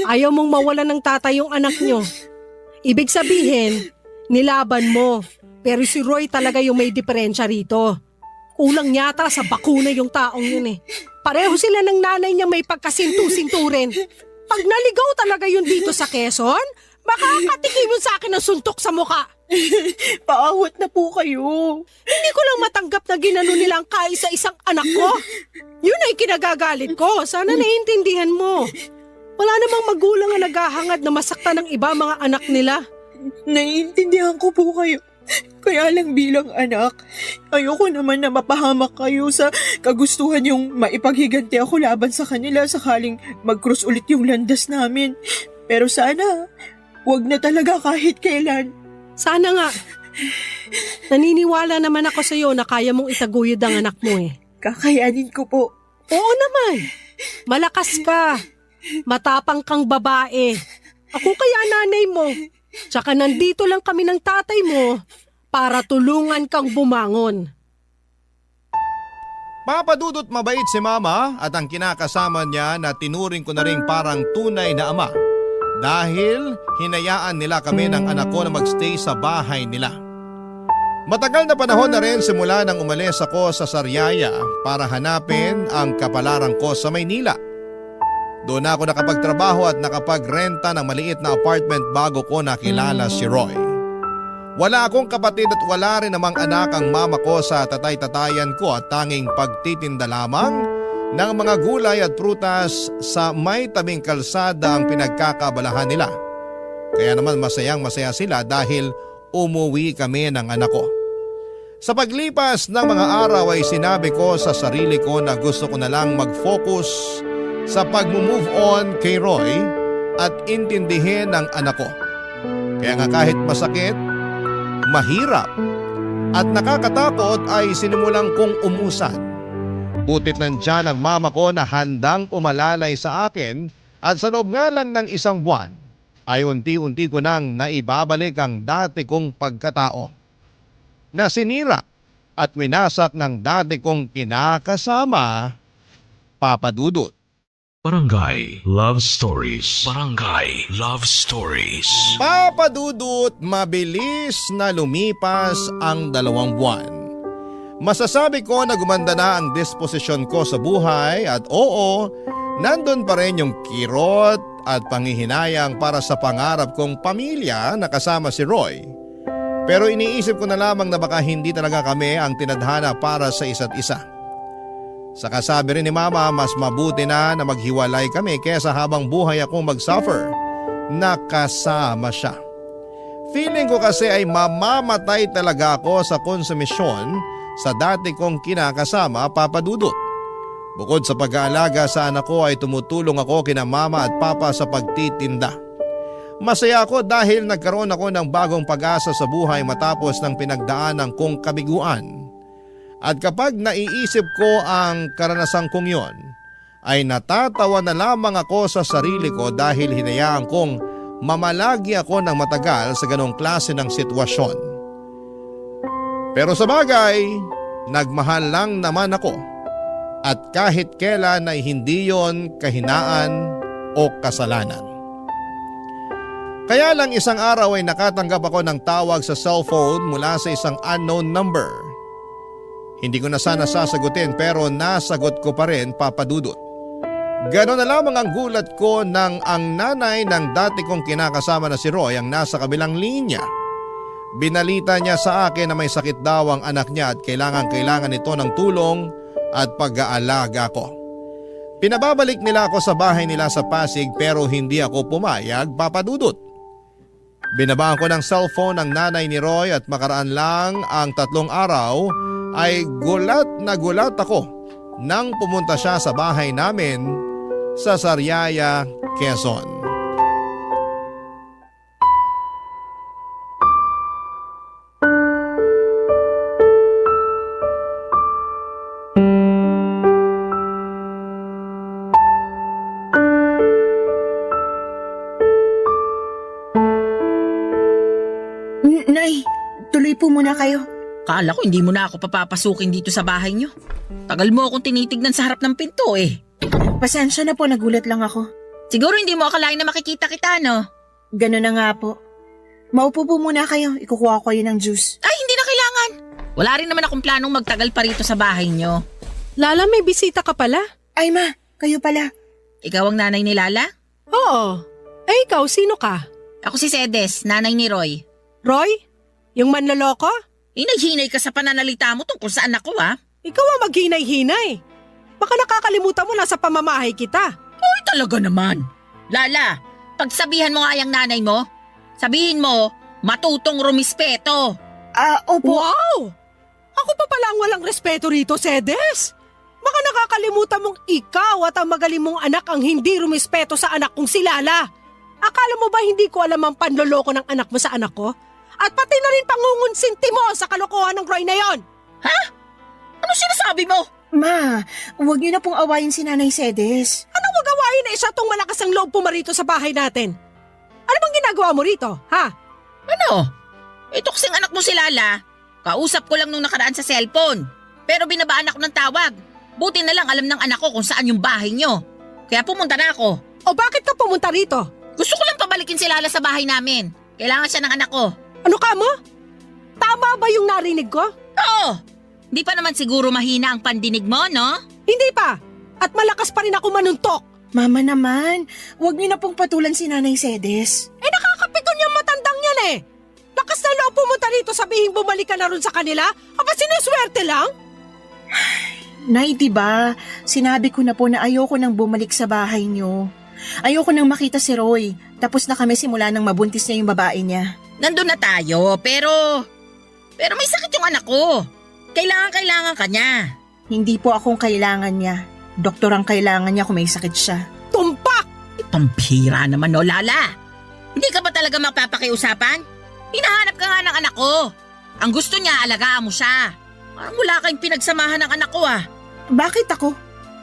Ayaw mong mawalan ng tatay yung anak nyo. Ibig sabihin, Nilaban mo. Pero si Roy talaga yung may diferensya rito. Kulang yata sa bakuna yung taong yun eh. Pareho sila ng nanay niya may pagkasintu-sinturin. Pag naligaw talaga yun dito sa Quezon, makakatikim yun sa akin ng suntok sa muka. Paawat na po kayo. Hindi ko lang matanggap na ginano nilang kaisa-isang anak ko. Yun ay kinagagalit ko. Sana naiintindihan mo. Wala namang magulang na naghahangad na masaktan ng iba mga anak nila. Naiintindihan ko po kayo. Kaya lang bilang anak, ayoko naman na mapahamak kayo sa kagustuhan yung maipaghiganti ako laban sa kanila sakaling mag-cross ulit yung landas namin. Pero sana, wag na talaga kahit kailan. Sana nga. Naniniwala naman ako sa iyo na kaya mong itaguyod ang anak mo eh. Kakayanin ko po. Oo naman. Malakas ka. Matapang kang babae. Ako kaya nanay mo. Tsaka nandito lang kami ng tatay mo para tulungan kang bumangon. Papadudot mabait si Mama at ang kinakasama niya na tinuring ko na rin parang tunay na ama dahil hinayaan nila kami ng anak ko na magstay sa bahay nila. Matagal na panahon na rin simula nang umalis ako sa Sariaya para hanapin ang kapalaran ko sa Maynila. Doon ako nakapagtrabaho at nakapagrenta ng maliit na apartment bago ko nakilala si Roy. Wala akong kapatid at wala rin namang anak ang mama ko sa tatay-tatayan ko at tanging pagtitinda lamang ng mga gulay at prutas sa may tabing kalsada ang pinagkakabalahan nila. Kaya naman masayang-masaya sila dahil umuwi kami ng anak ko. Sa paglipas ng mga araw ay sinabi ko sa sarili ko na gusto ko na lang mag-focus sa pag-move on kay Roy at intindihin ang anak ko. Kaya nga kahit masakit, mahirap at nakakatakot ay sinimulan kong umusad. Butit nandyan ang mama ko na handang umalalay sa akin at sa loob nga lang ng isang buwan ay unti-unti ko nang naibabalik ang dati kong pagkatao na sinira at winasak ng dati kong kinakasama, Papa Dudut. Barangay Love Stories. Barangay Love Stories. Papa Dudut, mabilis na lumipas ang 2 buwan. Masasabi ko na gumanda na ang disposisyon ko sa buhay at oo, nandun pa rin yung kirot at panghihinayang para sa pangarap kong pamilya na kasama si Roy. Pero iniisip ko na lamang na baka hindi talaga kami ang tinadhana para sa isa't isa. Saka sabi rin ni Mama, mas mabuti na maghiwalay kami kesa habang buhay akong mag-suffer na kasama siya. Feeling ko kasi ay mamamatay talaga ako sa konsumisyon sa dati kong kinakasama, Papa Dudut. Bukod sa pag-aalaga sa anak ko ay tumutulong ako kina Mama at Papa sa pagtitinda. Masaya ako dahil nagkaroon ako ng bagong pag-asa sa buhay matapos ng pinagdaanan kong kabiguan. At kapag naiisip ko ang karanasan kong yon, ay natatawa na lamang ako sa sarili ko dahil hinayaan kong mamalagi ako ng matagal sa ganong klase ng sitwasyon. Pero sa bagay, nagmahal lang naman ako at kahit kailan ay hindi yon kahinaan o kasalanan. Kaya lang isang araw ay nakatanggap ako ng tawag sa cellphone mula sa isang unknown number. Hindi ko na sana sasagutin pero nasagot ko pa rin, Papa Dudut. Ganon na lamang ang gulat ko nang ang nanay ng dati kong kinakasama na si Roy ang nasa kabilang linya. Binalita niya sa akin na may sakit daw ang anak niya at kailangan nito ng tulong at pag-aalaga ko. Pinababalik nila ako sa bahay nila sa Pasig pero hindi ako pumayag, Papa Dudut. Binabaan ko ng cellphone ang nanay ni Roy at makaraan lang ang 3 araw ay gulat na gulat ako nang pumunta siya sa bahay namin sa Sariaya, Quezon. Nay, tuloy po muna kayo. Kala ko hindi mo na ako papapasukin dito sa bahay niyo. Tagal mo akong tinitignan sa harap ng pinto eh. Pasensya na po, nagulat lang ako. Siguro hindi mo akalain na makikita kita, no? Gano'n na nga po. Maupo po muna kayo. Ikukuha ko kayo ng juice. Ay, hindi na kailangan. Wala rin naman akong planong magtagal pa rito sa bahay nyo. Lala, may bisita ka pala? Ay ma, kayo pala. Ikaw ang nanay ni Lala? Oo. Eh ikaw, sino ka? Ako si Sedes, nanay ni Roy. Roy? Yung manloloko? Hinay-hinay ka sa pananalita mo tungkol sa anak ko, ha? Ikaw ang maghinay-hinay. Baka nakakalimutan mo nasa pamamahay kita. Ay, talaga naman. Lala, pagsabihan mo nga yung nanay mo, sabihin mo, matutong rumispeto. Opo. Wow! Ako pa pala ang walang respeto rito, Sedes. Baka nakakalimutan mong ikaw at ang magaling mong anak ang hindi rumispeto sa anak kong si Lala. Akala mo ba hindi ko alam ang panloloko ng anak mo sa anak ko? At pati na rin pangungunsinti mo sa kalokohan ng Roy na yon. Ha? Ano sinasabi mo? Ma, huwag niyo na pong awayin si Nanay Sedes. Ano wag gawain na isa tong malakas ang loob pumarito sa bahay natin? Ano bang ginagawa mo rito, ha? Ano? Ito kasing anak mo si Lala. Kausap ko lang nung nakaraan sa cellphone. Pero binabaan ako ng tawag. Buti na lang alam ng anak ko kung saan yung bahay nyo. Kaya pumunta na ako. O bakit ka pumunta rito? Gusto ko lang pabalikin si Lala sa bahay namin. Kailangan siya ng anak ko. Ano ka mo? Tama ba yung narinig ko? Oo! Di pa naman siguro mahina ang pandinig mo, no? Hindi pa. At malakas pa rin ako manuntok. Mama naman, huwag niyo na pong patulan si Nanay Sedes. Eh nakakapiton yung matandang yan eh. Lakas na loob pumunta rito sabihin bumalik ka na rin sa kanila? Aba sinuswerte lang? Nay, diba? Sinabi ko na po na ayoko nang bumalik sa bahay niyo. Ayoko nang makita si Roy. Tapos na kami simula nang mabuntis niya yung babae niya. Nandun na tayo, pero may sakit yung anak ko. Kailangan ka niya. Hindi po akong kailangan niya. Doktor ang kailangan niya kung may sakit siya. Tumpak! Pambihira naman, no, Lala? Hindi ka ba talaga mapapakiusapan? Hinahanap ka nga ng anak ko. Ang gusto niya, alagaan mo siya. Parang wala kayong pinagsamahan ng anak ko, ah. Bakit ako?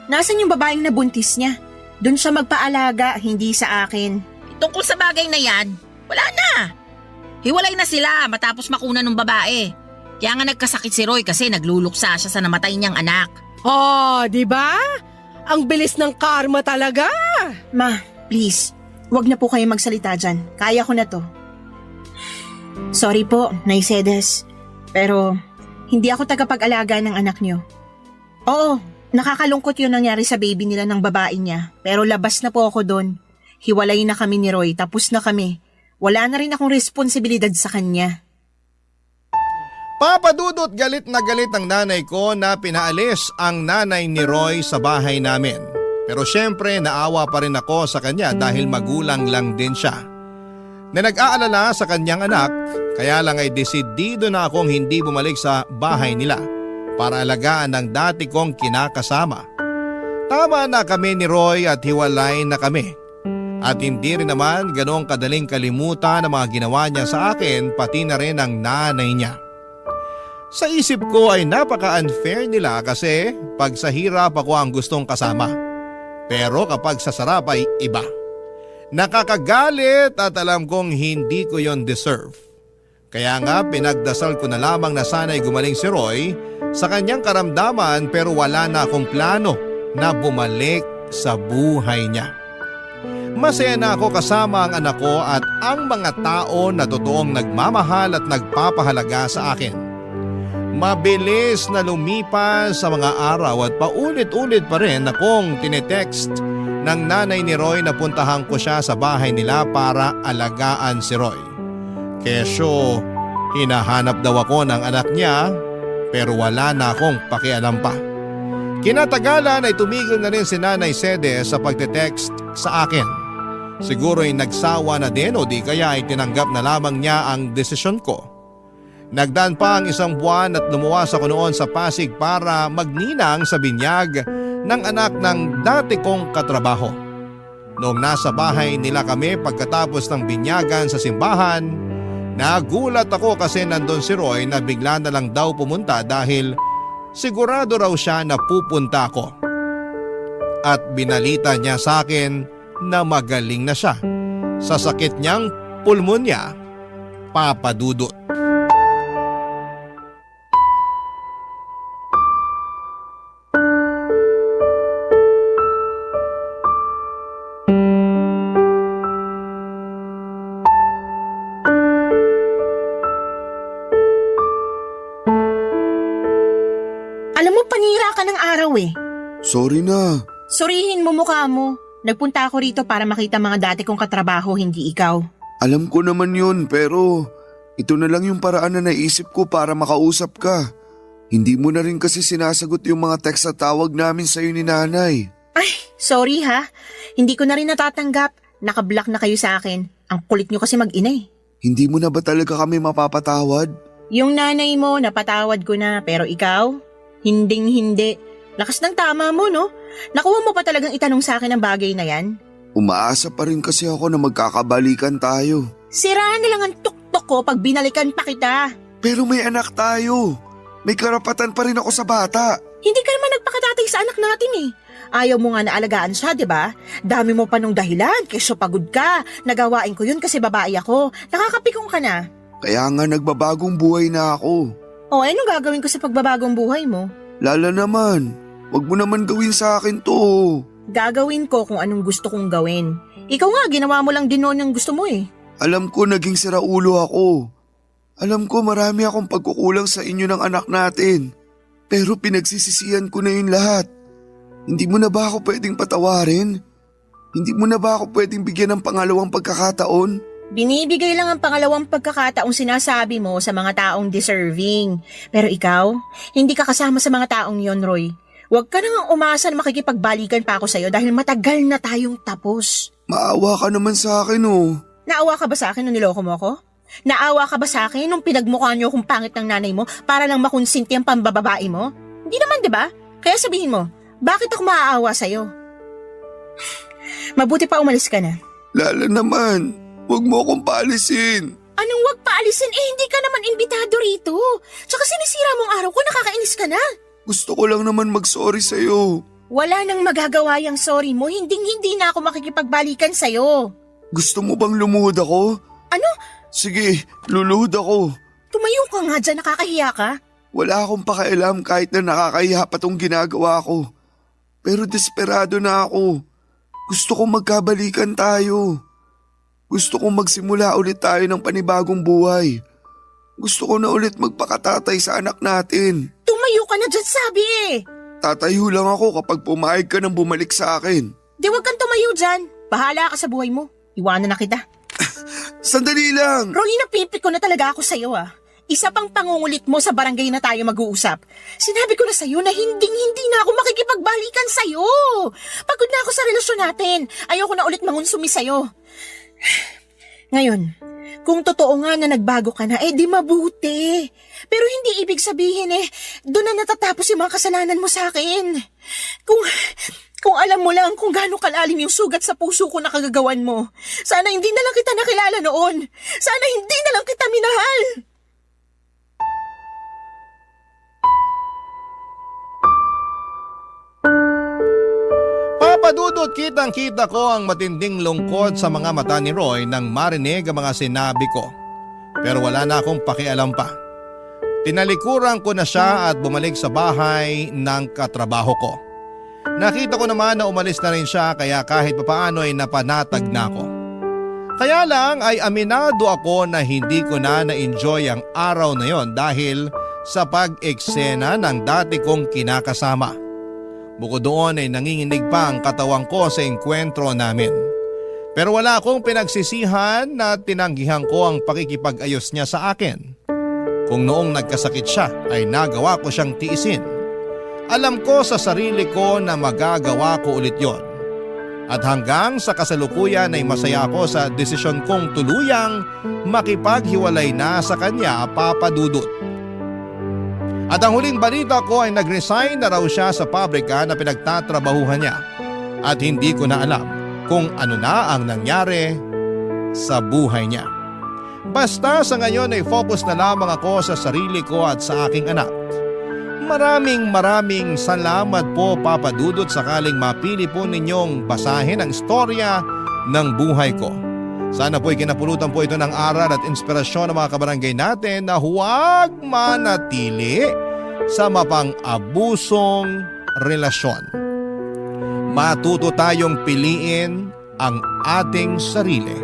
Nasaan yung babaeng nabuntis niya? Doon siya magpaalaga, hindi sa akin. Tungkol sa bagay na yan, wala na. Hiwalay na sila matapos makuna ng babae. Kaya nga nagkasakit si Roy kasi nagluluksa siya sa namatay niyang anak. Oh, di ba? Ang bilis ng karma talaga. Ma, please, wag na po kayo magsalita dyan. Kaya ko na to. Sorry po, Nay Sedes. Pero hindi ako tagapag-alaga ng anak niyo. Oo, nakakalungkot yun nangyari sa baby nila ng babae niya. Pero labas na po ako doon. Hiwalay na kami ni Roy, tapos na kami. Wala na rin akong responsibilidad sa kanya. Papadudot galit na galit ang nanay ko na pinaalis ang nanay ni Roy sa bahay namin. Pero syempre naawa pa rin ako sa kanya dahil magulang lang din siya. Na nag-aalala sa kanyang anak, kaya lang ay desidido na akong hindi bumalik sa bahay nila para alagaan ang dati kong kinakasama. Tama na kami ni Roy at hiwalay na kami. At hindi rin naman ganong kadaling kalimutan ang mga ginawa niya sa akin pati na rin ang nanay niya. Sa isip ko ay napaka-unfair nila kasi pag sa hirap ako ang gustong kasama. Pero kapag sa sarap ay iba. Nakakagalit at alam kong hindi ko yon deserve. Kaya nga pinagdasal ko na lamang na sana'y gumaling si Roy sa kanyang karamdaman pero wala na akong plano na bumalik sa buhay niya. Masaya na ako kasama ang anak ko at ang mga tao na totoong nagmamahal at nagpapahalaga sa akin. Mabilis na lumipas sa mga araw at paulit-ulit pa rin akong tinetext ng nanay ni Roy na puntahan ko siya sa bahay nila para alagaan si Roy. Kesyo, hinahanap daw ako ng anak niya pero wala na akong pakialam pa. Kinatagalan ay tumigil na rin si Nanay Sedes sa pagte-text sa akin. Siguro ay nagsawa na din o di kaya ay tinanggap na lamang niya ang desisyon ko. Nagdaan pa ang 1 buwan at lumuwas ako noon sa Pasig para magninang sa binyag ng anak ng dati kong katrabaho. Noong nasa bahay nila kami pagkatapos ng binyagan sa simbahan, nagulat ako kasi nandun si Roy na bigla na lang daw pumunta dahil sigurado raw siya na pupunta ako. At binalita niya sa akin na magaling na siya sa sakit niyang pulmonya, papadudot. ikaw eh. Sorry na. Surihin mo mukha mo. Nagpunta ako rito para makita mga dati kong katrabaho, hindi ikaw. Alam ko naman yun pero ito na lang yung paraan na naisip ko para makausap ka. Hindi mo na rin kasi sinasagot yung mga text at tawag namin sa'yo ni nanay. Ay, sorry ha. Hindi ko na rin natatanggap. Nakablock na kayo sa akin. Ang kulit nyo kasi mag-ina eh. Hindi mo na ba talaga kami mapapatawad? Yung nanay mo, napatawad ko na. Pero ikaw, hinding-hindi. Lakas ng tama mo, no? Nakuha mo pa talagang itanong sa akin ang bagay na yan? Umaasa pa rin kasi ako na magkakabalikan tayo. Siraan na lang ang tuktok ko pag binalikan pa kita. Pero may anak tayo. May karapatan pa rin ako sa bata. Hindi ka naman nagpakatatay sa anak natin eh. Ayaw mo nga na alagaan siya, di ba? Dami mo pa nung dahilan, kesyo pagod ka. Nagawain ko yun kasi babae ako. Nakakapikong ka na. Kaya nga nagbabagong buhay na ako. O, anong gagawin ko sa pagbabagong buhay mo? Lala naman, wag mo naman gawin sa akin to. Gagawin ko kung anong gusto kong gawin. Ikaw nga, ginawa mo lang din noon yung gusto mo eh. Alam ko naging siraulo ako. Alam ko marami akong pagkukulang sa inyo ng anak natin. Pero pinagsisisihan ko na yun lahat. Hindi mo na ba ako pwedeng patawarin? Hindi mo na ba ako pwedeng bigyan ng pangalawang pagkakataon? Binibigay lang ang pangalawang pagkakataong sinasabi mo sa mga taong deserving. Pero ikaw, hindi ka kasama sa mga taong yon, Roy. Huwag ka nang umasa na makikipagbalikan pa ako sa'yo dahil matagal na tayong tapos. Maawa ka naman sa akin oh. Naawa ka ba sa akin nung niloko mo ako? Naawa ka ba sa akin nung pinagmukha niyo kung pangit ng nanay mo para lang makonsinti ang pambababae mo? Hindi naman, di ba? Kaya sabihin mo, bakit ako maaawa sa'yo? Mabuti pa umalis ka na. Lala naman, huwag mo akong paalisin. Anong wag paalisin? Eh, hindi ka naman imbitado rito. Tsaka sinisira mong araw ko, nakakainis ka na. Gusto ko lang naman mag-sorry sa'yo. Wala nang magagawa yung sorry mo, hindi na ako makikipagbalikan sa'yo. Gusto mo bang lumuhod ako? Ano? Sige, luluhod ako. Tumayo ka nga dyan, nakakahiya ka. Wala akong pakialam kahit na nakakahiya pa tong ginagawa ko. Pero desperado na ako. Gusto kong magkabalikan tayo. Gusto kong magsimula ulit tayo ng panibagong buhay. Gusto ko na ulit magpakatatay sa anak natin. Tumayo ka na dyan, sabi eh. Tatayo lang ako kapag pumayag ka nang bumalik sa akin. Di wag kang tumayo dyan. Bahala ka sa buhay mo. Iwanan na kita. Sandali lang! Roy, napipik ko na talaga ako sa'yo ah. Isa pang pangungulit mo sa barangay na tayo mag-uusap. Sinabi ko na sa'yo na hindi na ako makikipagbalikan sa'yo. Pagod na ako sa relasyon natin. Ayoko na ulit mangunsumi sa'yo. Ngayon, kung totoo nga na nagbago ka na, eh di mabuti. Pero hindi ibig sabihin doon na natatapos yung mga kasalanan mo sa akin. Kung alam mo lang kung gaano kalalim yung sugat sa puso ko na kagagawan mo. Sana hindi na lang kita nakilala noon. Sana hindi na lang kita minahal. Papadudot, kitang-kita ko ang matinding lungkot sa mga mata ni Roy nang marinig ang mga sinabi ko. Pero wala na akong pakialam pa. Tinalikuran ko na siya at bumalik sa bahay ng katrabaho ko. Nakita ko naman na umalis na rin siya kaya kahit papaano ay napanatag na ako. Kaya lang ay aminado ako na hindi ko na na-enjoy ang araw na yon dahil sa pag-eksena ng dati kong kinakasama. Bukod doon ay nanginginig pa ang katawang ko sa engkwentro namin. Pero wala akong pinagsisihan na tinanggihan ko ang pakikipag-ayos niya sa akin. Kung noong nagkasakit siya ay nagawa ko siyang tiisin. Alam ko sa sarili ko na magagawa ko ulit yon. At hanggang sa kasalukuyan ay masaya ako sa desisyon kong tuluyang makipaghiwalay na sa kanya, Papa Dudut. At ang huling balita ko ay nag-resign na raw siya sa pabrika na pinagtatrabahuhan niya. At hindi ko na alam kung ano na ang nangyari sa buhay niya. Basta sa ngayon ay focus na lamang ako sa sarili ko at sa aking anak. Maraming salamat po, Papa Dudut, sakaling mapili po ninyong basahin ang istorya ng buhay ko. Sana po'y kinapulutan po ito ng aral at inspirasyon ng mga kabarangay natin na huwag manatili sa mapang-abusong relasyon. Matuto tayong piliin ang ating sarili.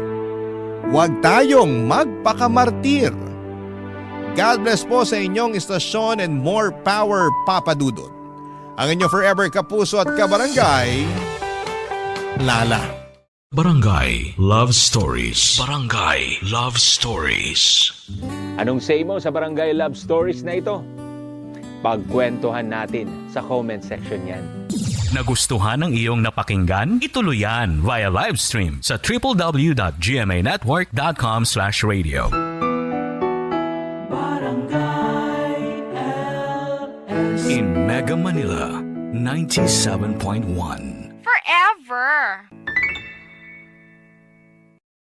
Huwag tayong magpakamartir. God bless po sa inyong istasyon and more power, Papa Dudut. ang inyo forever kapuso at kabarangay, Lala. Barangay Love Stories. Barangay Love Stories. Anong say mo sa Barangay Love Stories na ito? Pagkwentuhan natin sa comment section yan. Nagustuhan ng iyong napakinggan? Ituloy yan via live stream sa www.gmanetwork.com/radio. In Mega Manila, 97.1. Forever!